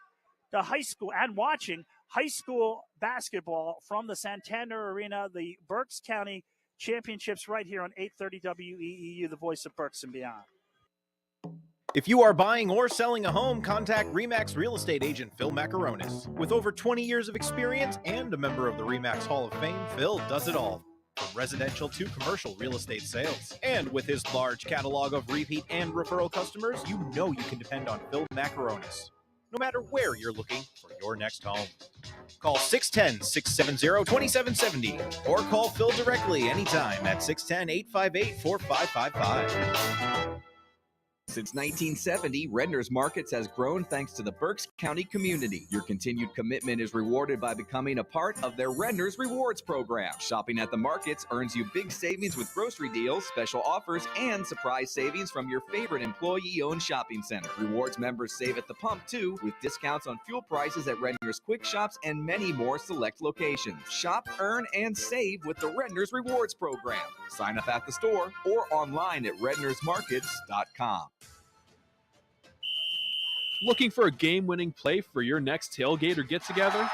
to high school and watching high school basketball from the Santander Arena, the Berks County Championships right here on 830 WEEU, the voice of Berks and beyond. If you are buying or selling a home, contact RE/MAX real estate agent Phil Macaronis. With over 20 years of experience and a member of the RE/MAX Hall of Fame, Phil does it all, from residential to commercial real estate sales. And with his large catalog of repeat and referral customers, you know you can depend on Phil Macaronis, no matter where you're looking for your next home. Call 610-670-2770 or call Phil directly anytime at 610-858-4555. Since 1970, Redner's Markets has grown thanks to the Berks County community. Your continued commitment is rewarded by becoming a part of their Redner's Rewards program. Shopping at the markets earns you big savings with grocery deals, special offers, and surprise savings from your favorite employee-owned shopping center. Rewards members save at the pump, too, with discounts on fuel prices at Redner's Quick Shops and many more select locations. Shop, earn, and save with the Redner's Rewards program. Sign up at the store or online at rednersmarkets.com. Looking for a game-winning play for your next tailgate or get-together?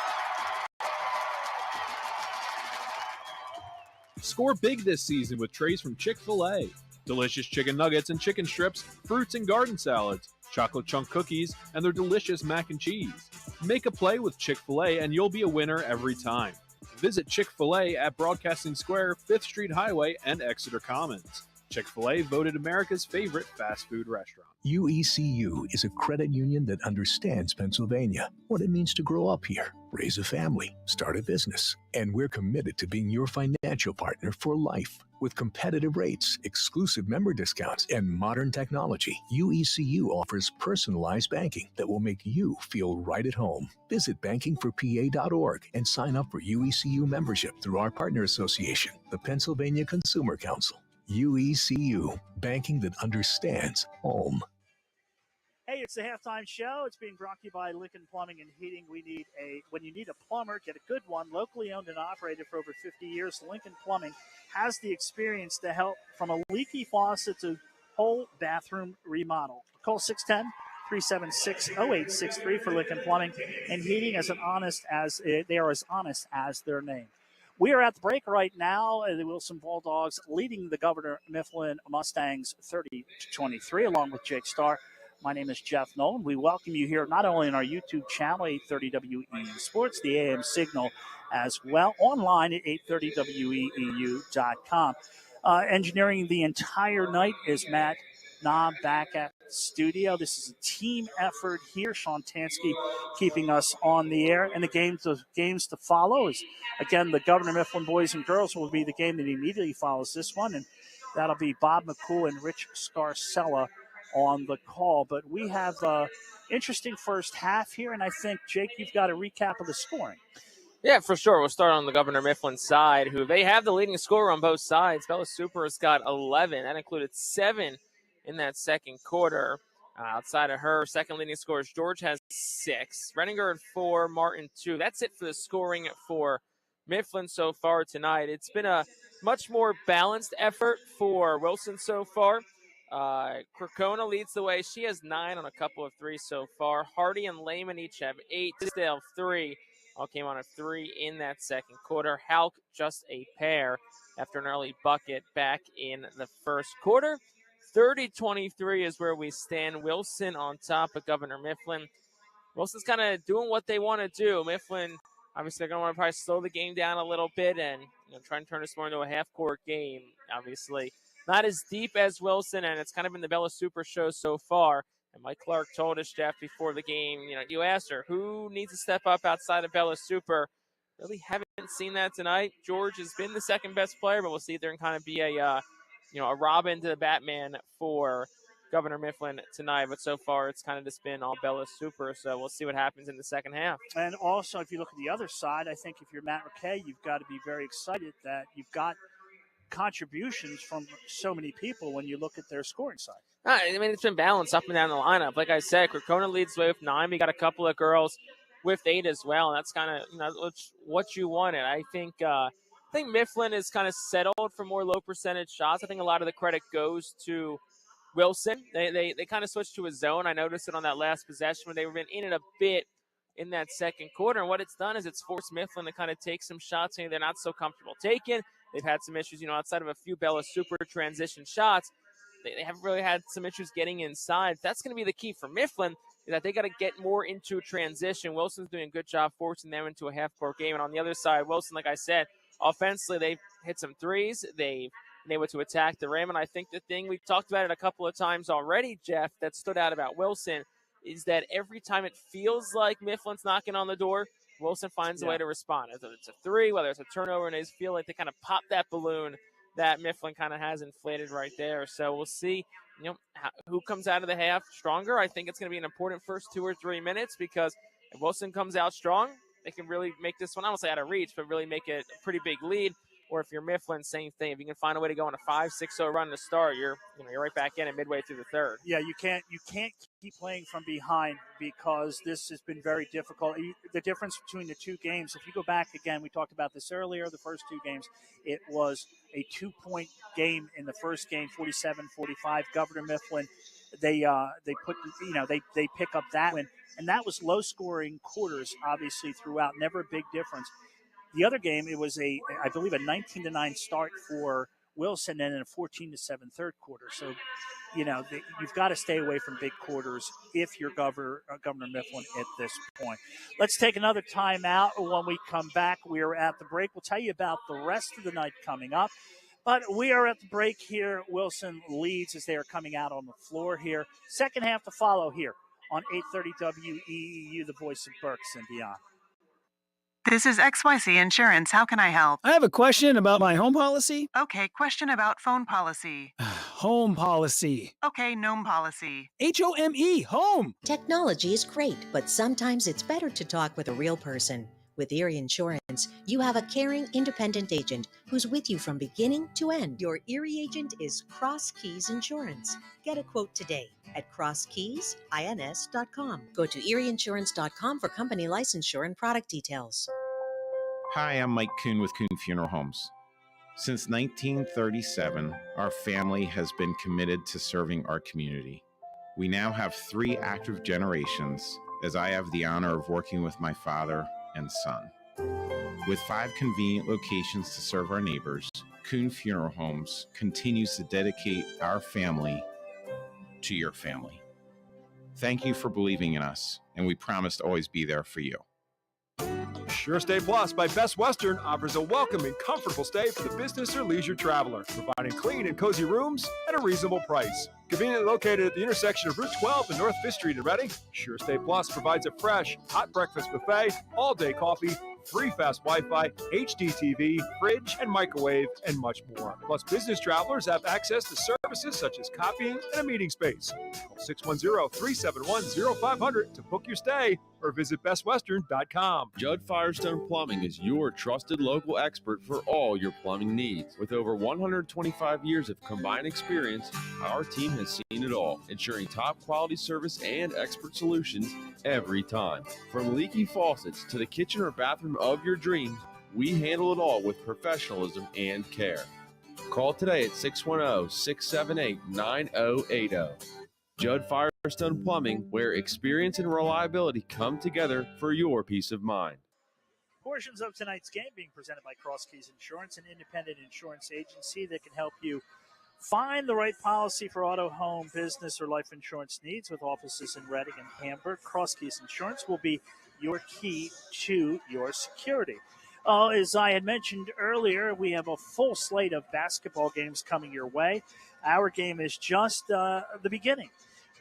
Score big this season with trays from Chick-fil-A. Delicious chicken nuggets and chicken strips, fruits and garden salads, chocolate chunk cookies, and their delicious mac and cheese. Make a play with Chick-fil-A and you'll be a winner every time. Visit Chick-fil-A at Broadcasting Square, 5th Street Highway, and Exeter Commons. Chick-fil-A voted America's favorite fast food restaurant. UECU is a credit union that understands Pennsylvania, what it means to grow up here, raise a family, start a business. And we're committed to being your financial partner for life. With competitive rates, exclusive member discounts, and modern technology, UECU offers personalized banking that will make you feel right at home. Visit bankingforpa.org and sign up for UECU membership through our partner association, the Pennsylvania Consumer Council. UECU, banking that understands home. Hey, it's the halftime show. It's being brought to you by Lincoln Plumbing and Heating. When you need a plumber, get a good one. Locally owned and operated for over 50 years, Lincoln Plumbing has the experience to help from a leaky faucet to whole bathroom remodel. Call 610-376-0863 for Lincoln Plumbing and Heating. They are as honest as their name. We are at the break right now. The Wilson Bulldogs leading the Governor Mifflin Mustangs 30-23, along with Jake Starr. My name is Jeff Nolan. We welcome you here not only on our YouTube channel, 830 WEEU Sports, the AM signal as well, online at 830weeu.com. Engineering the entire night is Matt Knob back at the studio. This is a team effort here. Sean Tansky keeping us on the air. And the games to follow is, again, the Governor Mifflin boys and girls will be the game that immediately follows this one. And that'll be Bob McCool and Rich Scarcella on the call. But we have an interesting first half here, and I think, Jake, you've got a recap of the scoring. Yeah, for sure. We'll start on the Governor Mifflin side, who they have the leading scorer on both sides. Bella Super has got 11. That included 7 in that second quarter. Outside of her, second leading scorers, George has 6. Renninger at 4, Martin 2. That's it for the scoring for Mifflin so far tonight. It's been a much more balanced effort for Wilson so far. Crocona leads the way. She has 9 on a couple of threes so far. Hardy and Lehman each have 8. Tisdale 3. All came on a 3 in that second quarter. Halk just a pair after an early bucket back in the first quarter. 30-23 is where we stand. Wilson on top of Governor Mifflin. Wilson's kind of doing what they want to do. Mifflin, obviously, they're going to want to probably slow the game down a little bit and try and turn this more into a half-court game, obviously. Not as deep as Wilson, and it's kind of been the Bella Super show so far. And Mike Clark told us, Jeff, before the game, you asked her, who needs to step up outside of Bella Super? Really haven't seen that tonight. George has been the second best player, but we'll see if there can kind of be a Robin to the Batman for Governor Mifflin tonight. But so far, it's kind of just been all Bella Super, so we'll see what happens in the second half. And also, if you look at the other side, I think if you're Matt Raquet, you've got to be very excited that you've got contributions from so many people when you look at their scoring side. I mean, it's been balanced up and down the lineup. Like I said, Crocona leads the way with 9. We got a couple of girls with 8 as well, and that's kind of what you wanted. I think Mifflin is kind of settled for more low percentage shots. I think a lot of the credit goes to Wilson. They kind of switched to a zone. I noticed it on that last possession when they were in it a bit in that second quarter, and what it's done is it's forced Mifflin to kind of take some shots they're not so comfortable taking. They've had some issues, outside of a few Bella Super transition shots. They haven't really had some issues getting inside. That's going to be the key for Mifflin, is that they got to get more into transition. Wilson's doing a good job forcing them into a half-court game. And on the other side, Wilson, like I said, offensively, they've hit some threes. They've been able to attack the rim. And I think the thing, we've talked about it a couple of times already, Jeff, that stood out about Wilson is that every time it feels like Mifflin's knocking on the door, Wilson finds a way to respond. Whether it's a three, whether it's a turnover, and they just feel like they kind of pop that balloon that Mifflin kind of has inflated right there. So we'll see, who comes out of the half stronger. I think it's going to be an important first 2 or 3 minutes, because if Wilson comes out strong, they can really make this one, I won't say out of reach, but really make it a pretty big lead. Or if you're Mifflin, same thing. If you can find a way to go on a 5-6-0 run to start, you're right back in it midway through the third. Yeah, you can't keep playing from behind, because this has been very difficult. The difference between the two games, if you go back again, we talked about this earlier, the first two games, it was a 2-point game in the first game, 47-45. Governor Mifflin, they pick up that win, and that was low scoring quarters, obviously throughout, never a big difference. The other game, it was I believe a 19-9 start for Wilson, and then a 14-7 third quarter. So, you've got to stay away from big quarters if you're Governor Mifflin at this point. Let's take another timeout. When we come back, we are at the break. We'll tell you about the rest of the night coming up. But we are at the break here. Wilson leads as they are coming out on the floor here. Second half to follow here on 830 WEEU, the voice of Berks and beyond. This is XYZ Insurance. How can I help? I have a question about my home policy. Okay, question about phone policy. Home policy. Okay, gnome policy. HOME, home. Technology is great, but sometimes it's better to talk with a real person. With Erie Insurance, you have a caring, independent agent who's with you from beginning to end. Your Erie agent is Cross Keys Insurance. Get a quote today at crosskeysins.com. Go to erieinsurance.com for company licensure and product details. Hi, I'm Mike Kuhn with Kuhn Funeral Homes. Since 1937, our family has been committed to serving our community. We now have 3 active generations, as I have the honor of working with my father and son. With 5 convenient locations to serve our neighbors, Kuhn Funeral Homes continues to dedicate our family to your family. Thank you for believing in us, and we promise to always be there for you. Sure Stay Plus by Best Western offers a welcoming, comfortable stay for the business or leisure traveler, providing clean and cozy rooms at a reasonable price. Conveniently located at the intersection of Route 12 and North 5th Street in Reading, Sure Stay Plus provides a fresh, hot breakfast buffet, all-day coffee, free fast Wi-Fi, HD TV, fridge and microwave, and much more. Plus, business travelers have access to services such as copying and a meeting space. Call 610-371-0500 to book your stay or visit bestwestern.com. Judd Firestone Plumbing is your trusted local expert for all your plumbing needs. With over 125 years of combined experience, our team has seen it all, ensuring top quality service and expert solutions every time. From leaky faucets to the kitchen or bathroom of your dreams, we handle it all with professionalism and care. Call today at 610-678-9080. Judd Firestone Plumbing, where experience and reliability come together for your peace of mind. Portions of tonight's game being presented by Cross Keys Insurance, an independent insurance agency that can help you find the right policy for auto, home, business, or life insurance needs with offices in Reading and Hamburg. Cross Keys Insurance will be your key to your security. As I had mentioned earlier, we have a full slate of basketball games coming your way. Our game is just the beginning.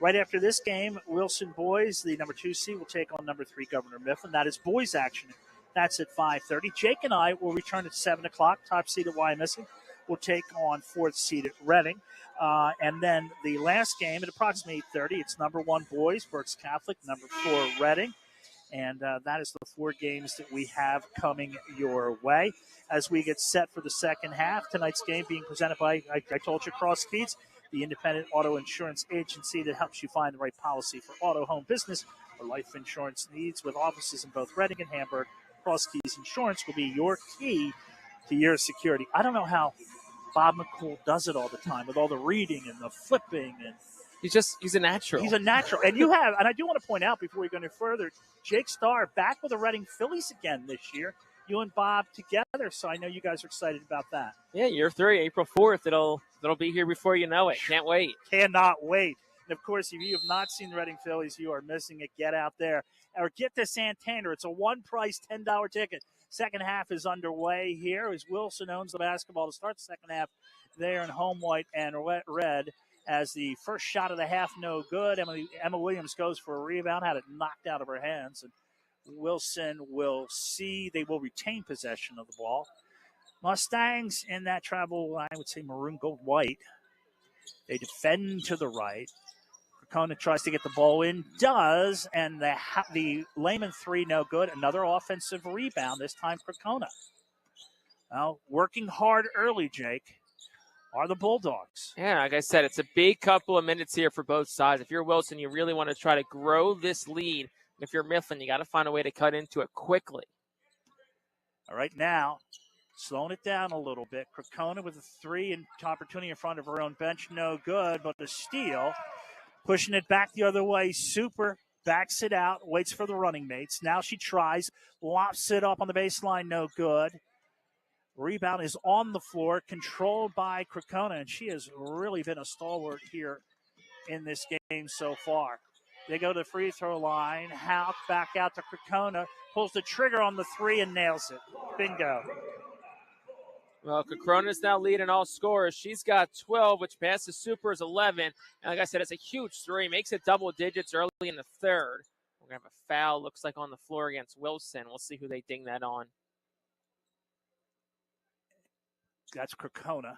Right after this game, Wilson boys, the number 2 seed, will take on number 3 Governor Mifflin. That is boys action. That's at 5:30. Jake and I will return at 7 o'clock. Top seed at Wyomissing will take on 4th seed at Reading. And then the last game at approximately 8:30, it's number 1 boys, Berks Catholic, number 4 Reading. And that is the 4 games that we have coming your way as we get set for the second half. Tonight's game being presented by, I told you, Cross Keys, the independent auto insurance agency that helps you find the right policy for auto, home, business, or life insurance needs with offices in both Reading and Hamburg. Cross Keys Insurance will be your key to your security. I don't know how Bob McCool does it all the time with all the reading and the flipping. And he's a natural. He's a natural. And you have, and I do want to point out before we go any further, Jake Starr back with the Reading Phillies again this year. You and Bob together, so I know you guys are excited about that. Yeah, year 3, April 4th. It'll be here before you know it. Can't wait. Cannot wait. And, of course, if you have not seen the Reading Phillies, you are missing it. Get out there. Or get to Santander. It's a one-price $10 ticket. Second half is underway here as Wilson owns the basketball to start the second half there in home white and red as the first shot of the half no good. Emma Williams goes for a rebound, had it knocked out of her hands. And Wilson will see. They will retain possession of the ball. Mustangs in that travel, I would say maroon, gold, white. They defend to the right. Crocona tries to get the ball in, does, and the Lehman three no good. Another offensive rebound, this time Crocona. Well, working hard early, Jake, are the Bulldogs. Yeah, like I said, it's a big couple of minutes here for both sides. If you're Wilson, you really want to try to grow this lead. If you're Mifflin, you got to find a way to cut into it quickly. All right, now, slowing it down a little bit. Crocona with a three and opportunity in front of her own bench. No good, but the steal. Pushing it back the other way. Super backs it out, waits for the running mates. Now she tries, lops it up on the baseline. No good. Rebound is on the floor, controlled by Crocona, and she has really been a stalwart here in this game so far. They go to the free throw line. Hauk back out to Crocona, pulls the trigger on the three and nails it. Bingo. Well, Crocrona's now leading all scorers. She's got 12, which passes Super's 11. And like I said, it's a huge three. Makes it double digits early in the third. We're going to have a foul, looks like, on the floor against Wilson. We'll see who they ding that on. That's Crocona.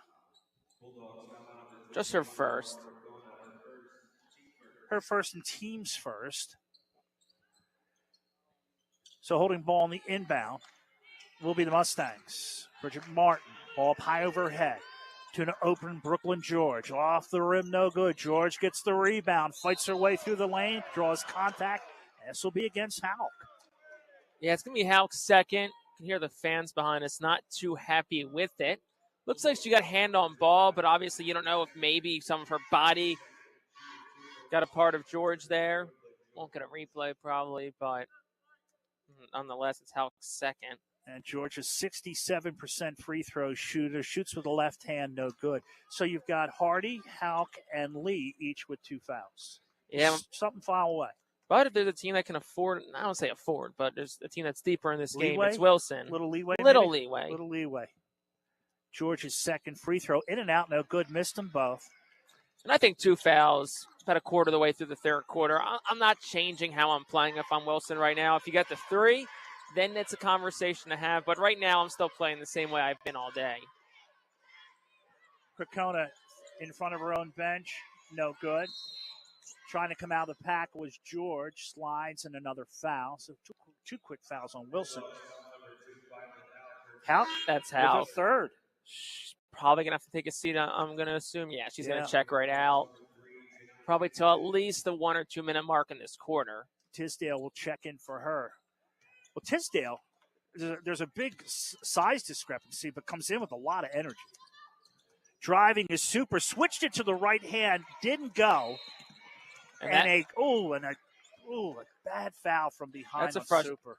Just her first. Her first and team's first. So holding ball on the inbound will be the Mustangs. Bridget Martin, ball up high overhead. To an open Brooklyn George. Off the rim, no good. George gets the rebound, fights her way through the lane, draws contact. This will be against Hauk. Yeah, it's going to be Hauk's second. You can hear the fans behind us not too happy with it. Looks like she got hand on ball, but obviously you don't know if maybe some of her body got a part of George there. Won't get a replay probably, but nonetheless, it's Hauk's second. And George is 67% free throw shooter. Shoots with the left hand, no good. So you've got Hardy, Hauk, and Lee, each with 2 fouls. Yeah. Something foul away. But if there's a team that can afford, I don't say afford, but there's a team that's deeper in this game, Leeway? it's Wilson. Little leeway? Little maybe? leeway. Little leeway. George's second free throw. In and out, no good. Missed them both. And I think 2 fouls, about a quarter of the way through the third quarter. I'm not changing how I'm playing if I'm Wilson right now. If you get the 3, then it's a conversation to have. But right now, I'm still playing the same way I've been all day. Crocona in front of her own bench, no good. Trying to come out of the pack was George. Slides and another foul. So two quick fouls on Wilson. Hauk? That's Hauk. With a third. She's probably going to have to take a seat, I'm going to assume. Yeah, she's going Yeah. to check right out. Probably till at least the 1 or 2 minute mark in this quarter. Tisdale will check in for her. Well, Tisdale, there's a big size discrepancy, but comes in with a lot of energy. Driving is Super. Switched it to the right hand. Didn't go. And a bad foul from behind That's on Super.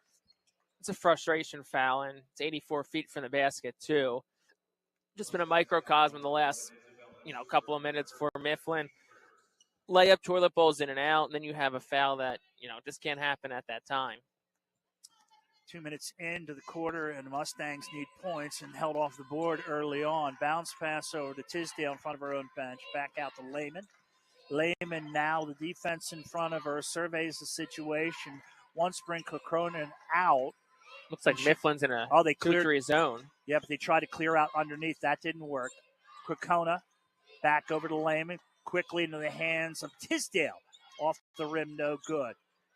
It's a frustration foul, and it's 84 feet from the basket, too. Just been a microcosm in the last, couple of minutes for Mifflin. Layup, toilet bowls in and out, and then you have a foul that, just can't happen at that time. 2 minutes into the quarter, and the Mustangs need points and held off the board early on. Bounce pass over to Tisdale in front of her own bench. Back out to Lehman. Lehman now, the defense in front of her, surveys the situation. Wants to bring Crocona out. Looks like Mifflin's in a 2-3 zone. Yeah, but they tried to clear out underneath. That didn't work. Crocona back over to Lehman. Quickly into the hands of Tisdale. Off the rim, no good.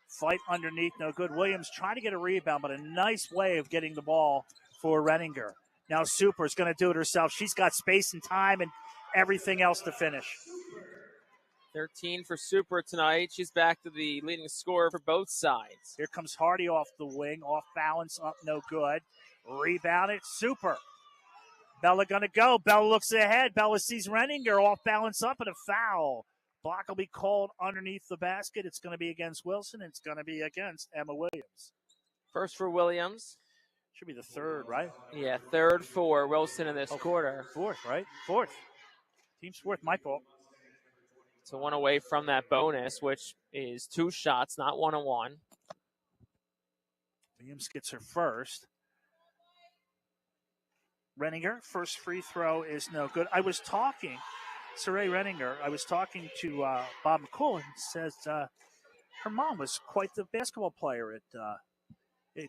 Fight underneath, no good. Williams trying to get a rebound, but a nice way of getting the ball for Renninger. Now Super's going to do it herself. She's got space and time and everything else to finish. 13 for Super tonight. She's back to the leading scorer for both sides. Here comes Hardy off the wing. Off balance, up, no good. Rebounded, Super. Bella going to go. Bella looks ahead. Bella sees Renninger off balance up and a foul. Block will be called underneath the basket. It's going to be against Wilson. It's going to be against Emma Williams. First for Williams. Should be the third, right? Yeah, third for Wilson in this quarter. Fourth, right? Fourth. Team's fourth, my fault. So 1 away from that bonus, which is 2 shots, not 1-on-1. Williams gets her first. Renninger, first free throw is no good. I was talking, Saray Renninger, I was talking to Bob McCool, and says her mom was quite the basketball player at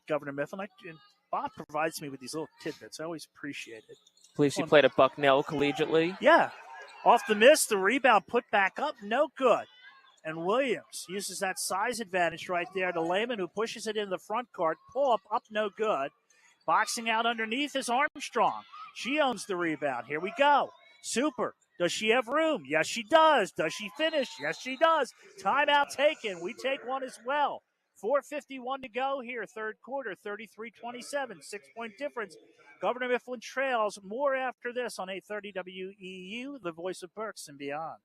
Governor Mifflin. And Bob provides me with these little tidbits. I always appreciate it. Police, you played at Bucknell collegiately. Yeah. Off the miss, the rebound put back up, no good. And Williams uses that size advantage right there to Lehman, who pushes it into the front court. Pull up, no good. Boxing out underneath is Armstrong. She owns the rebound. Here we go. Super. Does she have room? Yes, she does. Does she finish? Yes, she does. Timeout taken. We take one as well. 4:51 to go here, third quarter, 33-27, 6-point difference. Governor Mifflin trails. More after this on 830 WEEU, the voice of Berks and beyond.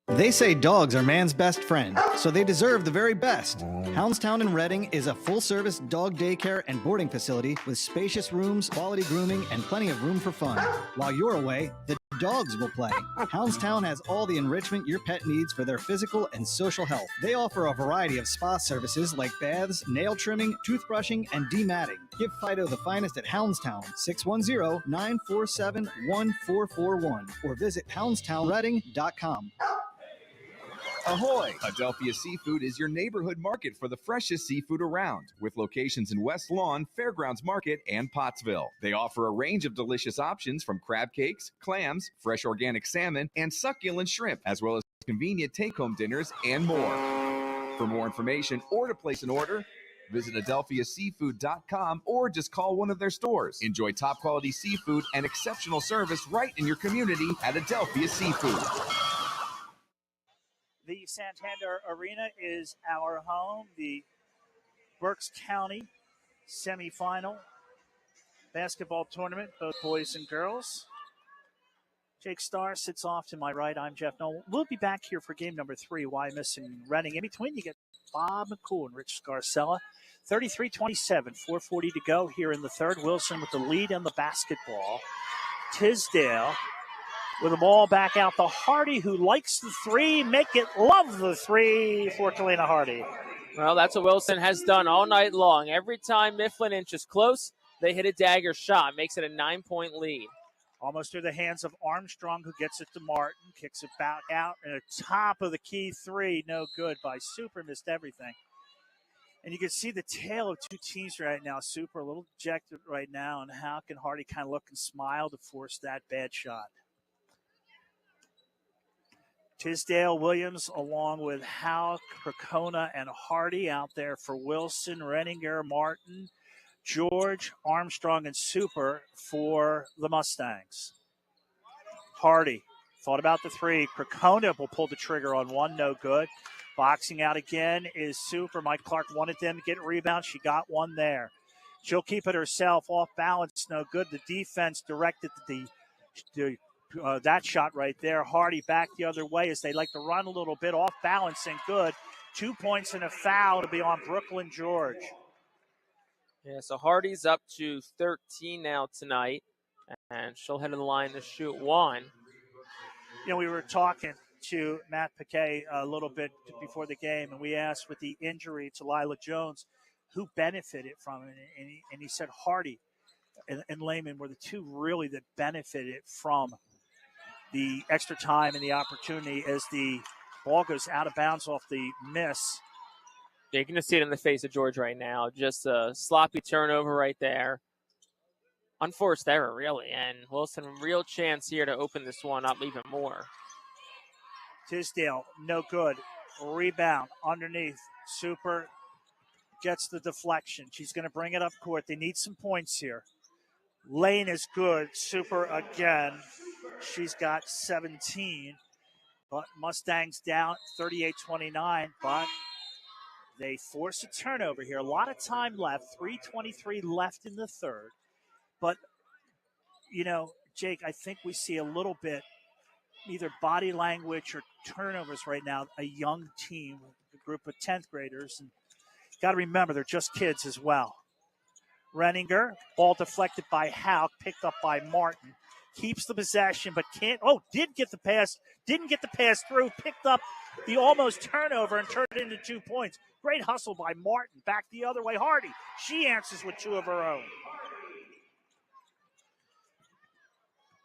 They say dogs are man's best friend, so they deserve the very best. Houndstown in Reading is a full-service dog daycare and boarding facility with spacious rooms, quality grooming, and plenty of room for fun. While you're away, the dogs will play. Houndstown has all the enrichment your pet needs for their physical and social health. They offer a variety of spa services like baths, nail trimming, toothbrushing, and dematting. Give Fido the finest at Houndstown, 610-947-1441, or visit houndstownreading.com. Ahoy! Adelphia Seafood is your neighborhood market for the freshest seafood around, with locations in West Lawn, Fairgrounds Market, and Pottsville. They offer a range of delicious options from crab cakes, clams, fresh organic salmon, and succulent shrimp, as well as convenient take-home dinners and more. For more information or to place an order, visit adelphiaseafood.com or just call one of their stores. Enjoy top-quality seafood and exceptional service right in your community at Adelphia Seafood. The Santander Arena is our home. The Berks County semifinal basketball tournament, both boys and girls. Jake Starr sits off to my right. I'm Jeff Noel. We'll be back here for game number 3. Why missing Reading? In between, you get Bob McCool and Rich Scarcella. 33-27, 4:40 to go here in the third. Wilson with the lead in the basketball. Tisdale with the ball back out to Hardy, who likes the three. Make it love the three for Kalina Hardy. Well, that's what Wilson has done all night long. Every time Mifflin inches close, they hit a dagger shot. Makes it a 9-point lead. Almost through the hands of Armstrong, who gets it to Martin. Kicks it back out. And a top of the key three. No good by Super. Missed everything. And you can see the tale of two teams right now. Super a little dejected right now. And how can Hardy kind of look and smile to force that bad shot? Tisdale, Williams, along with Howe, Krokona, and Hardy out there for Wilson, Renninger, Martin, George, Armstrong, and Super for the Mustangs. Hardy thought about the three. Krokona will pull the trigger on one, no good. Boxing out again is Super. Mike Clark wanted them to get a rebound. She got one there. She'll keep it herself, off balance, no good. The defense directed that shot right there. Hardy back the other way as they like to run a little bit, off balance and good. 2 points and a foul to be on Brooklyn George. Yeah, so Hardy's up to 13 now tonight, and she'll head to the line to shoot one. You know, we were talking to Matt Piquet a little bit before the game, and we asked with the injury to Lila Jones, who benefited from it, and he said Hardy and Lehman were the two really that benefited from the extra time and the opportunity as the ball goes out of bounds off the miss. Yeah, you're going to see it in the face of George right now. Just a sloppy turnover right there. Unforced error, really. And Wilson, real chance here to open this one up even more. Tisdale, no good. Rebound underneath. Super gets the deflection. She's going to bring it up court. They need some points here. Lane is good. Super again. She's got 17. But Mustangs down 38-29. But they force a turnover here. A lot of time left. 3:23 left in the third. But, you know, Jake, I think we see a little bit either body language or turnovers right now. A young team, a group of 10th graders. And got to remember, they're just kids as well. Renninger, ball deflected by Howe, picked up by Martin. Keeps the possession, but can't. Oh, did get the pass. Didn't get the pass through. Picked up the almost turnover and turned it into 2 points. Great hustle by Martin. Back the other way. Hardy. She answers with two of her own.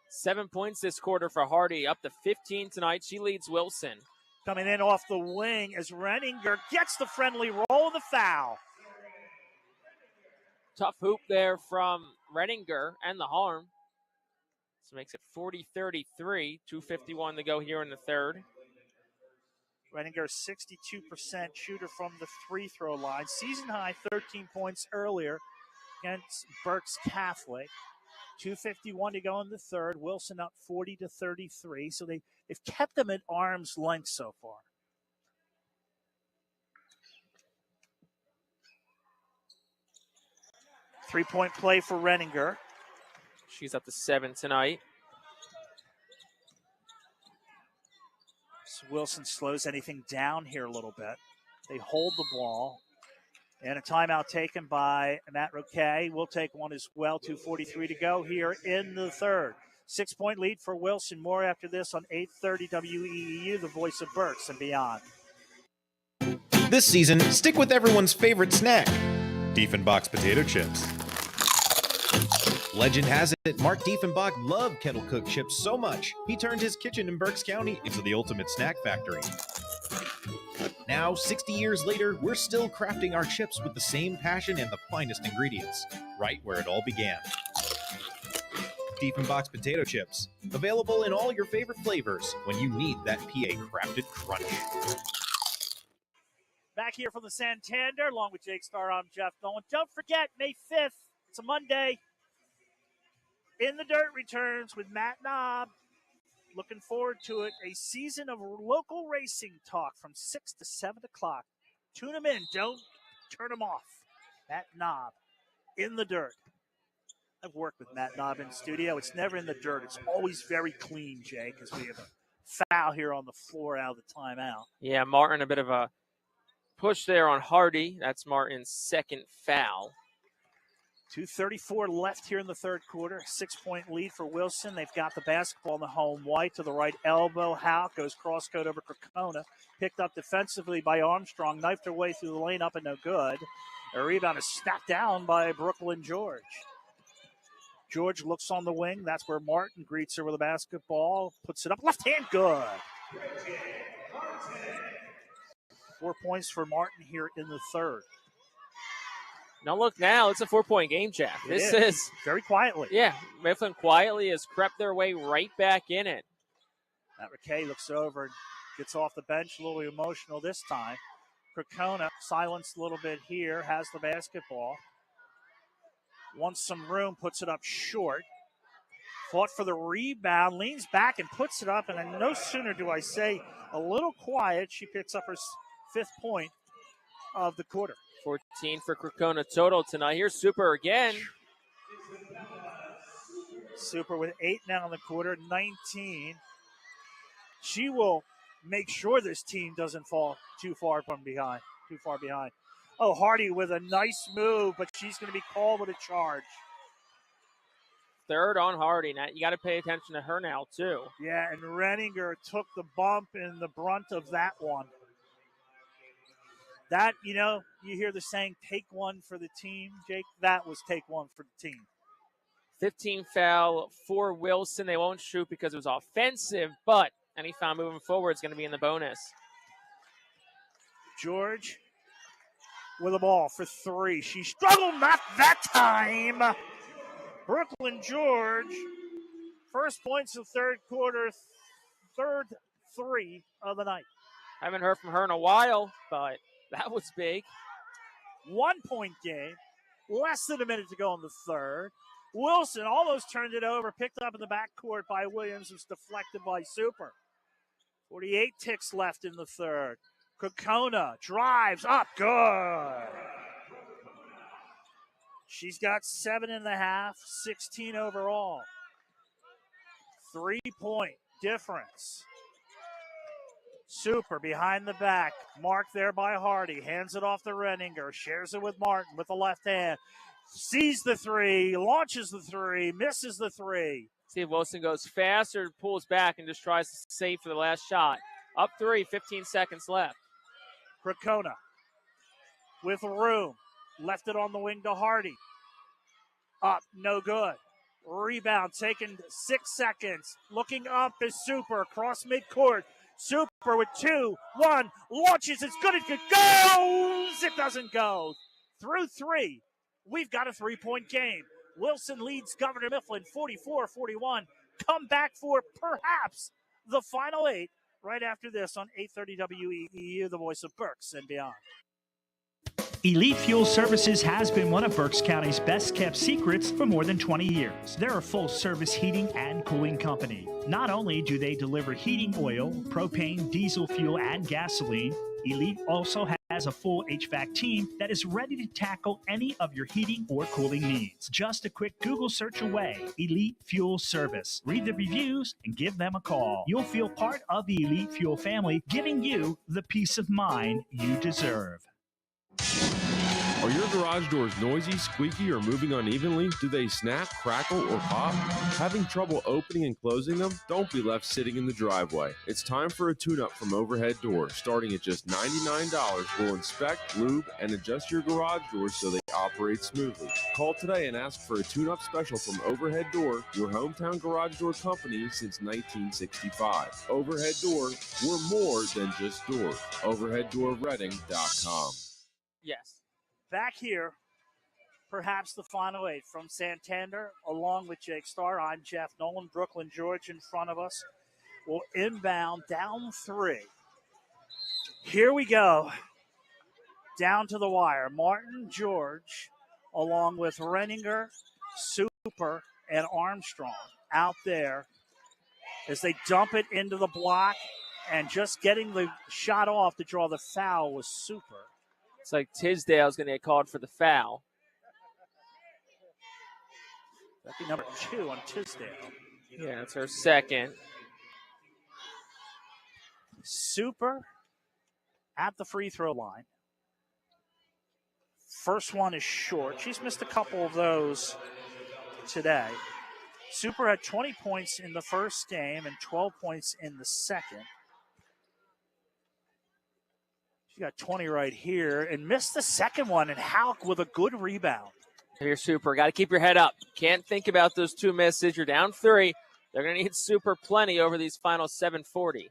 7 points this quarter for Hardy. Up to 15 tonight. She leads Wilson. Coming in off the wing as Renninger gets the friendly roll of the foul. Tough hoop there from Renninger and the harm. This makes it 40-33, 2:51 to go here in the third. Renninger, 62% shooter from the free throw line. Season high, 13 points earlier against Berks Catholic. 2:51 to go in the third. Wilson up 40-33. So they've kept them at arm's length so far. Three-point play for Renninger. She's up to 7 tonight. So Wilson slows anything down here a little bit. They hold the ball. And a timeout taken by Matt Roquet. We'll take one as well. 2:43 to go here in the third. 6-point lead for Wilson. More after this on 830 WEEU, the voice of Berks and beyond. This season, stick with everyone's favorite snack, Diefenbach's potato chips. Legend has it, Mark Diefenbach loved kettle cooked chips so much, he turned his kitchen in Berks County into the ultimate snack factory. Now, 60 years later, we're still crafting our chips with the same passion and the finest ingredients, right where it all began. Diefenbach's potato chips, available in all your favorite flavors when you need that PA-crafted crunch. Back here from the Santander, along with Jake Starr, I'm Jeff Nolan. Don't forget, May 5th, it's a Monday. In the Dirt returns with Matt Knob. Looking forward to it. A season of local racing talk from 6 to 7 o'clock. Tune them in. Don't turn them off. Matt Knob, In the Dirt. I've worked with Matt Knob in studio. It's never in the dirt. It's always very clean, Jay, because we have a foul here on the floor out of the timeout. Yeah, Martin, a bit of a push there on Hardy. That's Martin's second foul. 2:34 left here in the third quarter. 6-point lead for Wilson. They've got the basketball in the home white to the right elbow. Howe goes cross-court over Crocona. Picked up defensively by Armstrong. Knifed her way through the lane, up and no good. A rebound is snapped down by Brooklyn George. George looks on the wing. That's where Martin greets her with a basketball. Puts it up. Left hand, good. 4 points for Martin here in the third. Now look now, it's a 4-point game, Jack. This is very quietly. Yeah, Mifflin quietly has crept their way right back in it. Matt Roquet looks over and gets off the bench, a little emotional this time. Crocona silenced a little bit here, has the basketball. Wants some room, puts it up short. Fought for the rebound, leans back and puts it up. And no sooner do I say a little quiet, she picks up her 5th point of the quarter. 14 for Crocona total tonight. Here's Super again. Super with 8 now in the quarter, 19. She will make sure this team doesn't fall too far behind. Oh, Hardy with a nice move, but she's going to be called with a charge. Third on Hardy. Now you got to pay attention to her now, too. Yeah, and Renninger took the bump and the brunt of that one. That, you hear the saying, take one for the team, Jake. That was take one for the team. 15 foul for Wilson. They won't shoot because it was offensive, but any foul moving forward is going to be in the bonus. George with the ball for 3. She struggled, not that time. Brooklyn George, first points of third quarter, third 3 of the night. Haven't heard from her in a while, but that was big. 1-point game. Less than a minute to go in the third. Wilson almost turned it over. Picked up in the backcourt by Williams. Was deflected by Super. 48 ticks left in the third. Crocona drives up. Good. She's got 7.5, 16 overall. 3-point difference. Super behind the back, marked there by Hardy, hands it off to Renninger, shares it with Martin with the left hand, sees the 3, launches the 3, misses the 3. See if Wilson goes faster, pulls back, and just tries to save for the last shot. Up 3, 15 seconds left. Crocona with room, left it on the wing to Hardy. Up, no good. Rebound taken 6 seconds. Looking up is Super across midcourt. Super with 2, 1, launches, it's good, it goes! It doesn't go. Through 3. we've got a 3-point game. Wilson leads Governor Mifflin 44-41. Come back for perhaps the final 8 right after this on 830 WEEU, the voice of Berks and beyond. Elite Fuel Services has been one of Berks County's best-kept secrets for more than 20 years. They're a full-service heating and cooling company. Not only do they deliver heating oil, propane, diesel fuel, and gasoline, Elite also has a full HVAC team that is ready to tackle any of your heating or cooling needs. Just a quick Google search away, Elite Fuel Service. Read the reviews and give them a call. You'll feel part of the Elite Fuel family, giving you the peace of mind you deserve. Are your garage doors noisy, squeaky, or moving unevenly? Do they snap, crackle, or pop? Having trouble opening and closing them? Don't be left sitting in the driveway. It's time for a tune-up from Overhead Door. Starting at just $99, we'll inspect, lube, and adjust your garage doors so they operate smoothly. Call today and ask for a tune-up special from Overhead Door, your hometown garage door company since 1965. Overhead Door, we're more than just doors. OverheadDoorReading.com. Yes. Back here, perhaps the final 8 from Santander, along with Jake Starr. I'm Jeff Nolan. Brooklyn George in front of us will inbound down 3. Here we go. Down to the wire. Martin, George, along with Renninger, Super, and Armstrong out there as they dump it into the block, and just getting the shot off to draw the foul was Super. It's like Tisdale's going to get called for the foul. That'd be number 2 on Tisdale. Yeah, it's her second. Super at the free throw line. First one is short. She's missed a couple of those today. Super had 20 points in the first game and 12 points in the second. She got 20 right here and missed the second one, and Hauk with a good rebound. Here's Super. Got to keep your head up. Can't think about those 2 misses. You're down 3. They're going to need Super plenty over these final 7:40.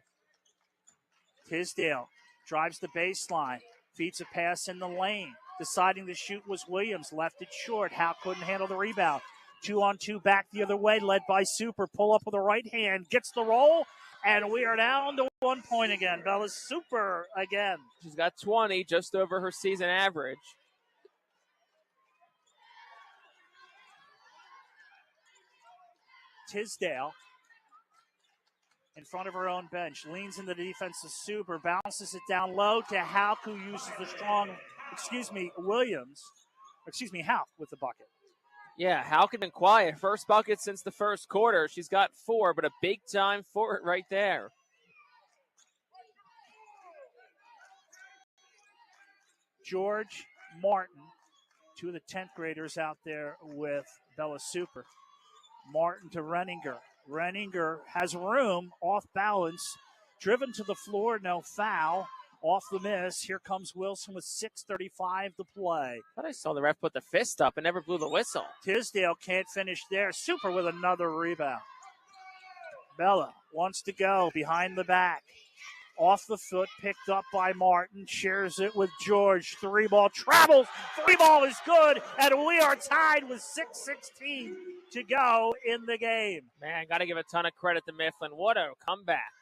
Tisdale drives the baseline, feeds a pass in the lane. Deciding to shoot was Williams. Left it short. Hauk couldn't handle the rebound. 2-on-2 back the other way, led by Super. Pull up with the right hand. Gets the roll. And we are down to 1 point again. Bella's Super again. She's got 20, just over her season average. Tisdale in front of her own bench. Leans in the defense to Super. Bounces it down low to Hauk, who uses the strong, Hauk with the bucket. Yeah, Hauk had been quiet. First bucket since the first quarter. She's got 4, but a big time for it right there. George, Martin, 2 of the 10th graders out there with Bella Super. Martin to Renninger. Renninger has room, off balance, driven to the floor, no foul. Off the miss, here comes Wilson with 6:35 to play. I thought I saw the ref put the fist up and never blew the whistle. Tisdale can't finish there. Super with another rebound. Bella wants to go behind the back. Off the foot, picked up by Martin. Shares it with George. 3-ball travels. 3-ball is good. And we are tied with 6:16 to go in the game. Man, got to give a ton of credit to Mifflin. What a comeback.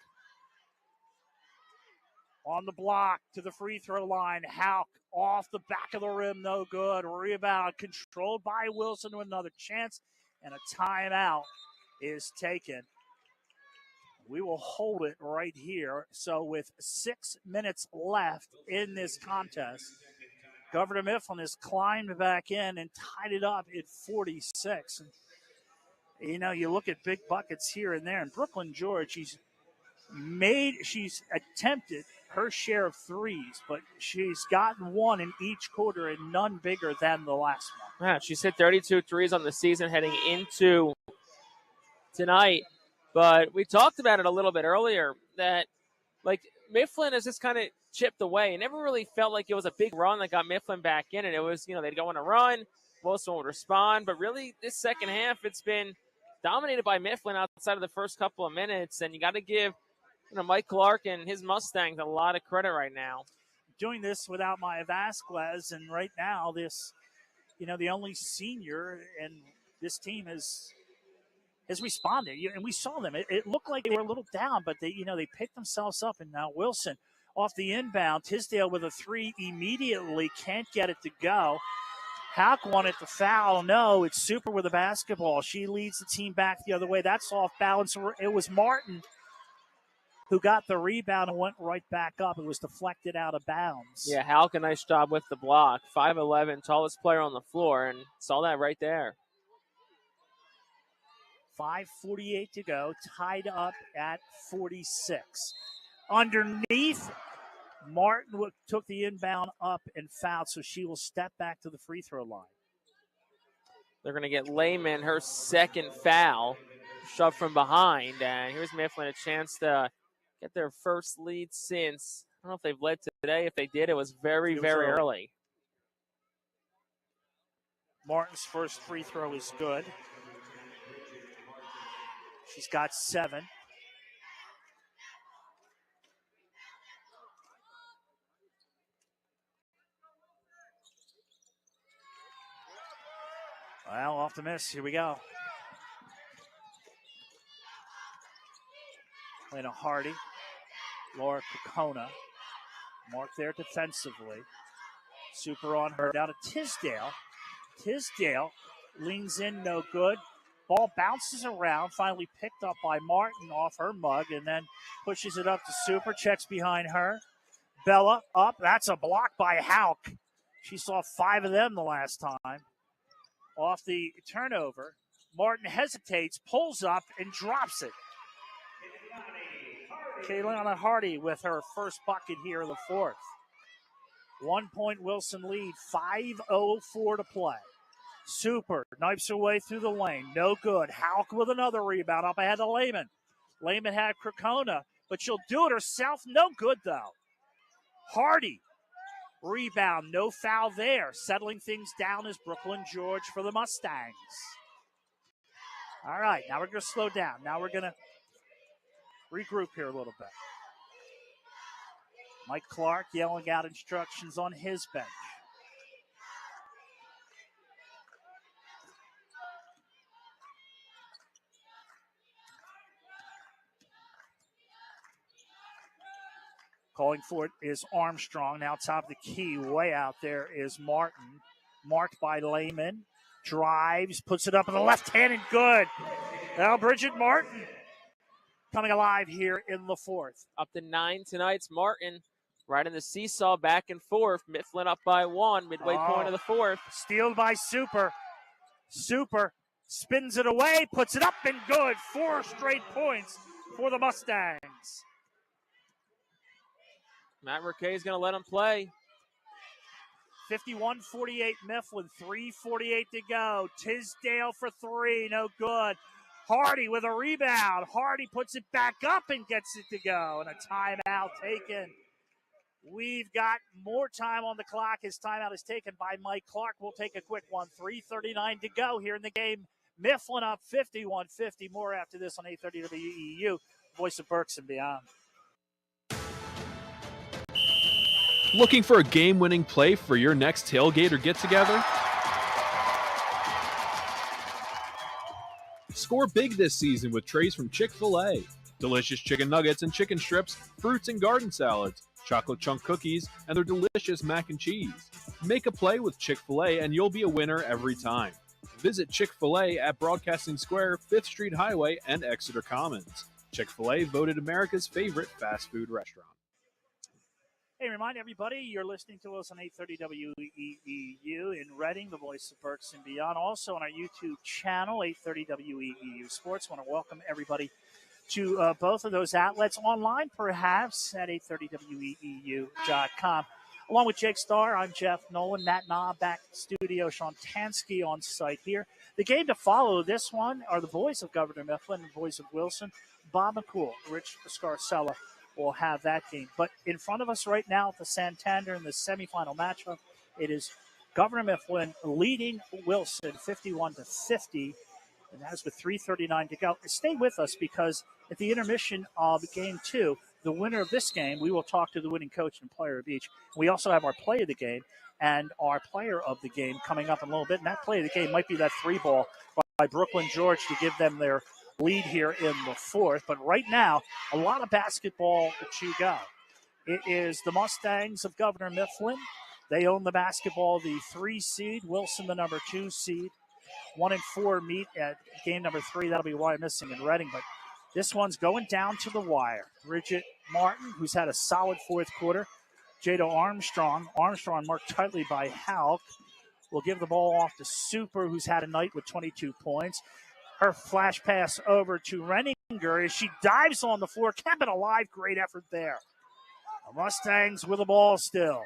On the block to the free throw line. Hauk off the back of the rim. No good. Rebound controlled by Wilson with another chance. And a timeout is taken. We will hold it right here. So with 6 minutes left in this contest, Governor Mifflin has climbed back in and tied it up at 46. And, you know, you look at big buckets here and there. And Brooklyn George, she's attempted her share of threes, but she's gotten 1 in each quarter and none bigger than the last one. Yeah, she's hit 32 threes on the season heading into tonight. But we talked about it a little bit earlier that, like, Mifflin has just kind of chipped away. It never really felt like it was a big run that got Mifflin back in. And it was, you know, they'd go on a run, Wilson would respond. But really, this second half, it's been dominated by Mifflin outside of the first couple of minutes. And you got to give, you know, Mike Clark and his Mustangs a lot of credit right now. Doing this without Maya Vasquez, and right now this, the only senior, and this team has responded. And we saw them. It looked like they were a little down, but they picked themselves up. And now Wilson off the inbound. Tisdale with a three immediately, can't get it to go. Hauk wanted the foul. No, it's Super with a basketball. She leads the team back the other way. That's off balance. It was Martin who got the rebound and went right back up. It was deflected out of bounds. Yeah, Hauk, a nice job with the block. 5'11", tallest player on the floor, and saw that right there. 5:48 to go, tied up at 46. Underneath, Martin took the inbound up and fouled, so she will step back to the free throw line. They're going to get Lehman her second foul, shoved from behind, and here's Mifflin a chance to get their first lead since. I don't know if they've led today. If they did, it was very early. Martin's first free throw is good. She's got 7. Well, off the miss. Here we go. Lena Hardy. Laura Kokona. Mark there defensively. Super on her. Down to Tisdale. Tisdale leans in, no good. Ball bounces around, finally picked up by Martin off her mug, and then pushes it up to Super. Checks behind her. Bella up. That's a block by Hauk. She saw 5 of them the last time. Off the turnover, Martin hesitates, pulls up, and drops it. Kaylana Hardy with her first bucket here in the fourth. 1 point Wilson lead, 5:04 to play. Super knifes her way through the lane, no good. Hauk with another rebound up ahead of Lehman. Lehman had Krokona, but she'll do it herself, no good though. Hardy, rebound, no foul there. Settling things down is Brooklyn George for the Mustangs. All right, now we're going to slow down. Now we're going to regroup here a little bit. Mike Clark yelling out instructions on his bench. Calling for it is Armstrong. Now top of the key, way out there is Martin. Marked by Lehman. Drives, puts it up in the left hand and good. Now Bridget Martin coming alive here in the fourth. Up to 9 tonight's Martin. Right in the seesaw, back and forth. Mifflin up by 1, midway point of the fourth. Stealed by Super. Super spins it away, puts it up and good. 4 straight points for the Mustangs. Matt Riquet is going to let him play. 51-48 Mifflin, 3:48 to go. Tisdale for 3, no good. Hardy with a rebound. Hardy puts it back up and gets it to go. And a timeout taken. We've got more time on the clock. His timeout is taken by Mike Clark. We'll take a quick one. 3:39 to go here in the game. Mifflin up 51-50. More after this on 830 WEEU. Voice of Berks and beyond. Looking for a game-winning play for your next tailgate or get-together? Score big this season with trays from Chick-fil-A. Delicious chicken nuggets and chicken strips, fruits and garden salads, chocolate chunk cookies, and their delicious mac and cheese. Make a play with Chick-fil-A and you'll be a winner every time. Visit Chick-fil-A at Broadcasting Square, 5th Street Highway, and Exeter Commons. Chick-fil-A voted America's favorite fast food restaurant. Hey, remind everybody you're listening to us on 830 WEEU in Reading, the voice of Berks and beyond. Also on our YouTube channel, 830 WEEU Sports. Want to welcome everybody to both of those outlets online, perhaps, at 830WEEU.com. Along with Jake Starr, I'm Jeff Nolan. Matt Knob back in the studio. Sean Tansky on site here. The game to follow this one are the boys of Governor Mifflin and the boys of Wilson. Bob McCool, Rich Scarcella will have that game. But in front of us right now at the Santander in the semifinal matchup, it is Governor Mifflin leading Wilson 51-50. And that is with 3:39 to go. Stay with us because at the intermission of game 2, the winner of this game, we will talk to the winning coach and player of each. We also have our play of the game and our player of the game coming up in a little bit. And that play of the game might be that 3-ball by Brooklyn George to give them their lead here in the fourth. But right now, a lot of basketball to go. It is the Mustangs of Governor Mifflin. They own the basketball, the 3 seed. Wilson, the number 2 seed. 1 and 4 meet at game number 3. That'll be why missing in Reading. But this one's going down to the wire. Bridget Martin, who's had a solid fourth quarter. Jada Armstrong marked tightly by Halk, will give the ball off to Super, who's had a night with 22 points. Her flash pass over to Renninger as she dives on the floor, kept it alive. Great effort there. The Mustangs with the ball still.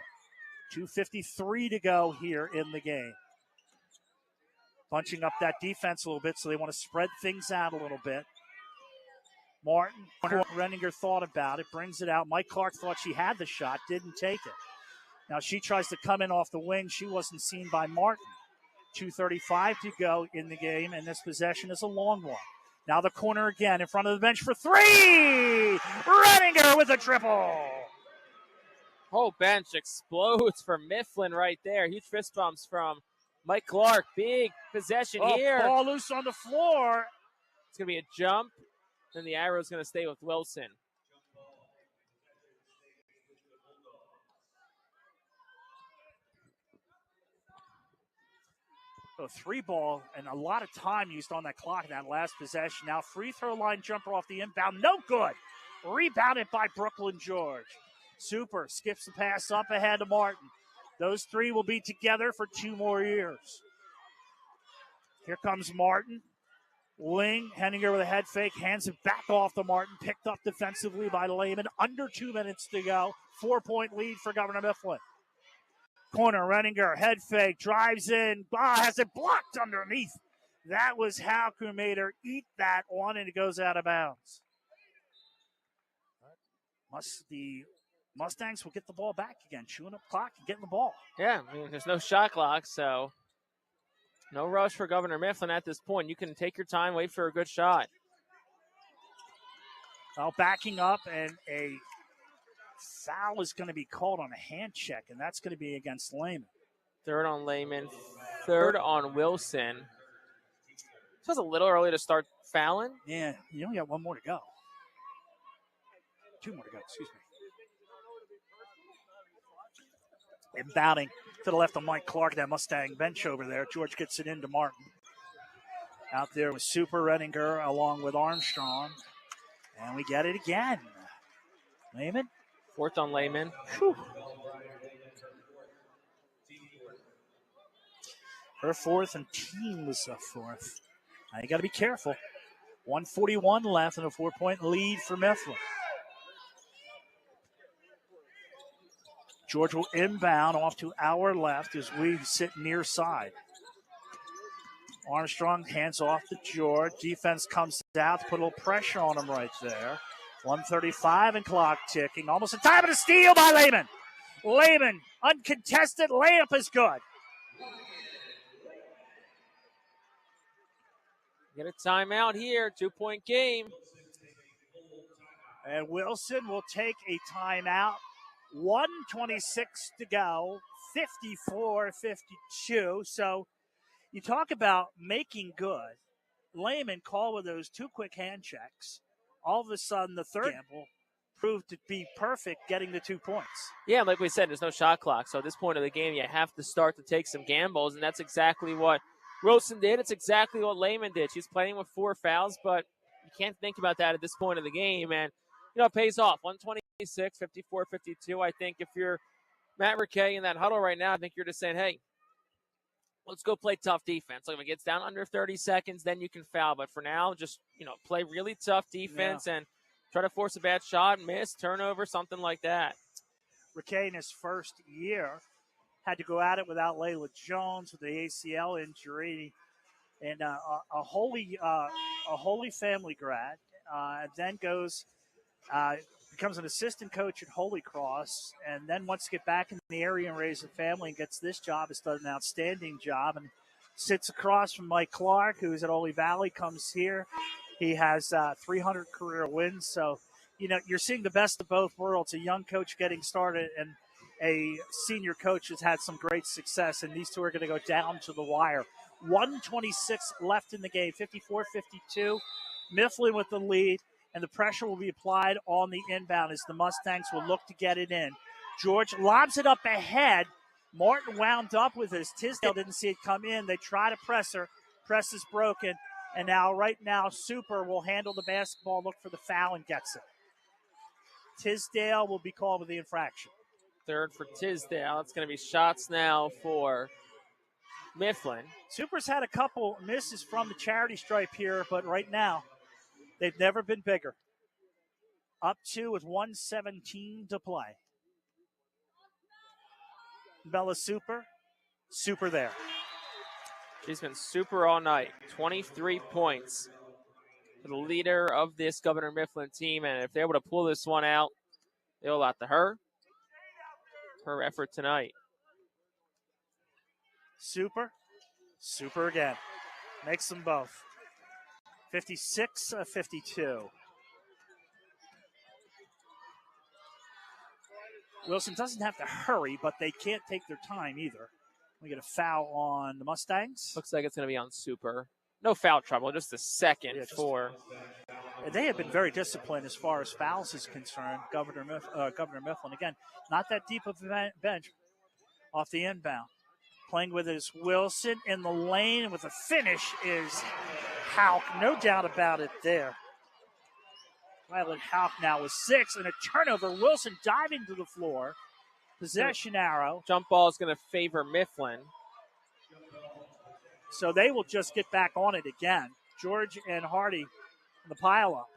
2:53 to go here in the game. Bunching up that defense a little bit, so they want to spread things out a little bit. Martin, Renninger thought about it, brings it out. Mike Clark thought she had the shot, didn't take it. Now she tries to come in off the wing. She wasn't seen by Martin. 2:35 to go in the game, and this possession is a long one. Now the corner again in front of the bench for 3! Renninger with a triple! Whole bench explodes for Mifflin right there. Huge fist bumps from Mike Clark. Big possession here. Ball loose on the floor. It's going to be a jump. Then the arrow's going to stay with Wilson. So 3-ball and a lot of time used on that clock in that last possession. Now free throw line jumper off the inbound. No good. Rebounded by Brooklyn George. Super skips the pass up ahead to Martin. Those 3 will be together for 2 more years. Here comes Martin. Ling, Henninger with a head fake, hands it back off to Martin. Picked up defensively by Lehman. Under 2 minutes to go. 4-point lead for Governor Mifflin. Corner, Renninger, head fake, drives in. Has it blocked underneath. That was Halk who made her eat that one, and it goes out of bounds. The Mustangs will get the ball back again, chewing up clock and getting the ball. Yeah, I mean, there's no shot clock, so no rush for Governor Mifflin at this point. You can take your time, wait for a good shot. Well, backing up, and a foul is going to be called on a hand check, and that's going to be against Lehman. Third on Lehman, third on Wilson. This was a little early to start fouling. Yeah, you only got 1 more to go. 2 more to go, excuse me. Inbounding to the left of Mike Clark, that Mustang bench over there. George gets it into Martin. Out there with Super Renninger along with Armstrong. And we get it again. Lehman. Fourth on Lehman. Whew. Her fourth and team was a fourth. Now you got to be careful. 1:41 left and a 4-point lead for Mifflin. George will inbound off to our left as we sit near side. Armstrong hands off to George. Defense comes out to put a little pressure on him right there. 1:35 and clock ticking. Almost a time and a steal by Lehman. Lehman, uncontested layup is good. Get a timeout here. 2-point game. And Wilson will take a timeout. 1:26 to go. 54-52. So you talk about making good. Lehman called with those 2 quick hand checks. All of a sudden, the third gamble proved to be perfect, getting the 2 points. Yeah, like we said, there's no shot clock. So at this point of the game, you have to start to take some gambles, and that's exactly what Wilson did. It's exactly what Lehman did. She's playing with 4 fouls, but you can't think about that at this point of the game, and it pays off. 126, 54-52. I think if you're Matt Riquet in that huddle right now, I think you're just saying, hey, let's go play tough defense. Like if it gets down under 30 seconds, then you can foul. But for now, just play really tough defense and try to force a bad shot, miss, turnover, something like that. Riquet in his first year had to go at it without Layla Jones with the ACL injury, and a Holy Family grad. Then becomes an assistant coach at Holy Cross, and then wants to get back in the area and raise a family, and gets this job. Has done an outstanding job, and sits across from Mike Clark, who's at Holy Valley, comes here. He has 300 career wins, so you're seeing the best of both worlds, a young coach getting started and a senior coach has had some great success, and these two are going to go down to the wire. 1:26 left in the game, 54-52. Mifflin with the lead, and the pressure will be applied on the inbound as the Mustangs will look to get it in. George lobs it up ahead. Martin wound up with his. Tisdale didn't see it come in. They try to press her. Press is broken. And right now, Super will handle the basketball, look for the foul, and gets it. Tisdale will be called with the infraction. Third for Tisdale. It's going to be shots now for Mifflin. Super's had a couple misses from the charity stripe here, but right now, they've never been bigger. Up 2 with 1:17 to play. Bella Super there. She's been super all night. 23 points for the leader of this Governor Mifflin team, and if they're able to pull this one out, they'll allow to her effort tonight. Super again. Makes them both. 56-52. Wilson doesn't have to hurry, but they can't take their time either. We get a foul on the Mustangs. Looks like it's going to be on Super. No foul trouble, just a second for. They have been very disciplined as far as fouls is concerned. Governor Mifflin, again, not that deep of a bench off the inbound. Playing with his Wilson in the lane with a finish is Hauk. No doubt about it there. Violet Hauk now with 6 and a turnover. Wilson diving to the floor. Possession arrow. Jump ball is going to favor Mifflin. So they will just get back on it again. George and Hardy on the pile-up.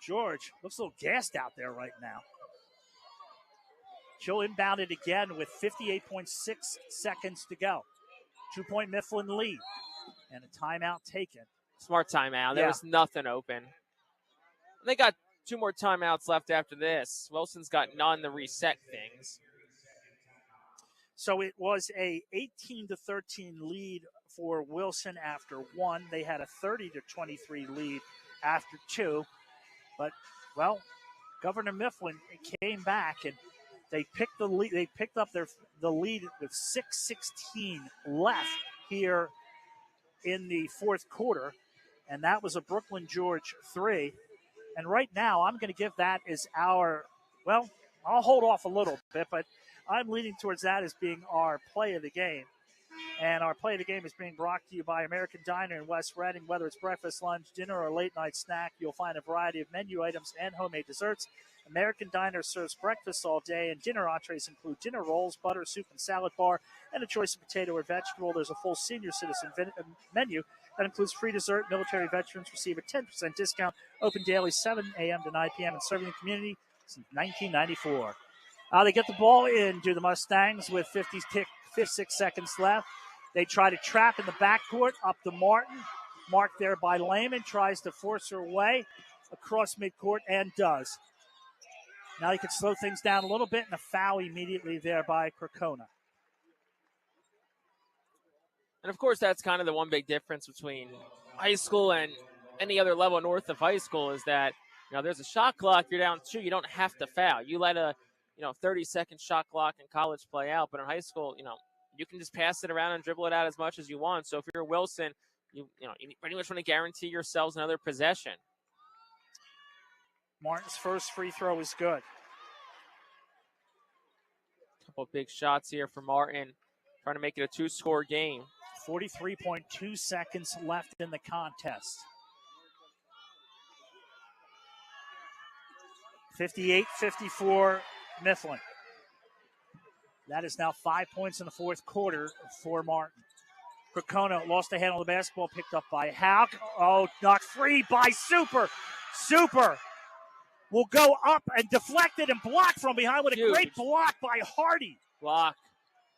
George looks a little gassed out there right now. She'll inbound it again with 58.6 seconds to go. 2-point Mifflin lead. And a timeout taken. Smart timeout. There was nothing open. They got 2 more timeouts left after this. Wilson's got none to reset things. So it was a 18-13 lead for Wilson after 1. They had a 30-23 lead after 2. But, well, Governor Mifflin came back and they picked the lead. They picked up the lead with 6:16 left here in the fourth quarter, and that was a Brooklyn George 3. And right now, I'm going to give that as our. Well, I'll hold off a little bit, but I'm leaning towards that as being our play of the game. And our play of the game is being brought to you by American Diner in West Reading. Whether it's breakfast, lunch, dinner, or late night snack, you'll find a variety of menu items and homemade desserts. American Diner serves breakfast all day, and dinner entrees include dinner rolls, butter, soup, and salad bar, and a choice of potato or vegetable. There's a full senior citizen menu that includes free dessert. Military veterans receive a 10% discount. Open daily 7 a.m. to 9 p.m. and serving the community since 1994. They get the ball into the Mustangs with 56 seconds left. They try to trap in the backcourt up to Martin. Marked there by Lehman. Tries to force her way across midcourt and does. Now he can slow things down a little bit, and a foul immediately there by Crocona. And, of course, that's kind of the one big difference between high school and any other level north of high school is that, there's a shot clock. You're down 2. You don't have to foul. You let a 30-second shot clock in college play out. But in high school, you can just pass it around and dribble it out as much as you want. So if you're Wilson, you pretty much want to guarantee yourselves another possession. Martin's first free throw is good. Couple of big shots here for Martin, trying to make it a 2-score game. 43.2 seconds left in the contest. 58-54 Mifflin. That is now 5 points in the fourth quarter for Martin. Crocona lost the handle of the basketball, picked up by Hauk. Oh, knocked free by Super. Super will go up and deflected and blocked from behind with a great block by Hardy. Block.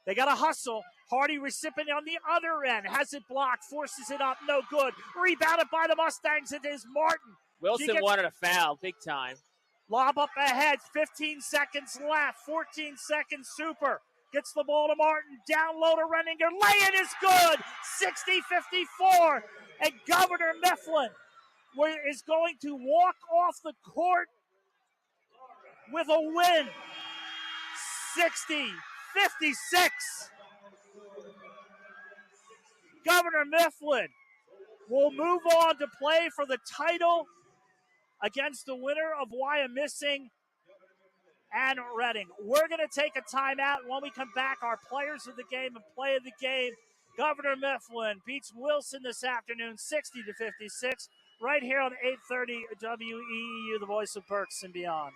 They got a hustle. Hardy recipient on the other end. Has it blocked, forces it up, no good. Rebounded by the Mustangs. It is Martin. Wilson wanted a foul, big time. Lob up ahead, 15 seconds left, 14 seconds. Super gets the ball to Martin, down low to Renninger. Lay-in is good, 60-54. And Governor Mifflin is going to walk off the court with a win. 60-56. Governor Mifflin will move on to play for the title against the winner of Wyomissing and Reading. We're going to take a timeout. When we come back, our players of the game and play of the game. Governor Mifflin beats Wilson this afternoon 60-56 right here on 830 WEEU, the voice of Berks and beyond.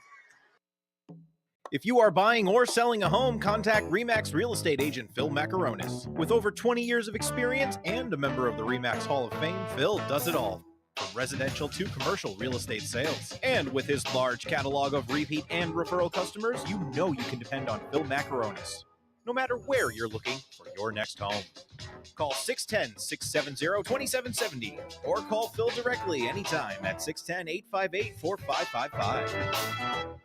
If you are buying or selling a home, contact RE/MAX real estate agent Phil Macaronis. With over 20 years of experience and a member of the RE/MAX Hall of Fame, Phil does it all. From residential to commercial real estate sales. And with his large catalog of repeat and referral customers, you know you can depend on Phil Macaronis, no matter where you're looking for your next home. Call 610-670-2770 or call Phil directly anytime at 610-858-4555.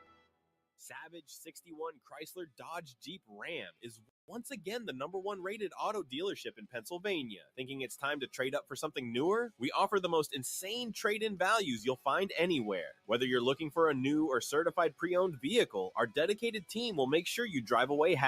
Savage 61 Chrysler Dodge Jeep Ram is once again the #1 rated auto dealership in Pennsylvania. Thinking it's time to trade up for something newer? We offer the most insane trade-in values you'll find anywhere. Whether you're looking for a new or certified pre-owned vehicle, our dedicated team will make sure you drive away happy.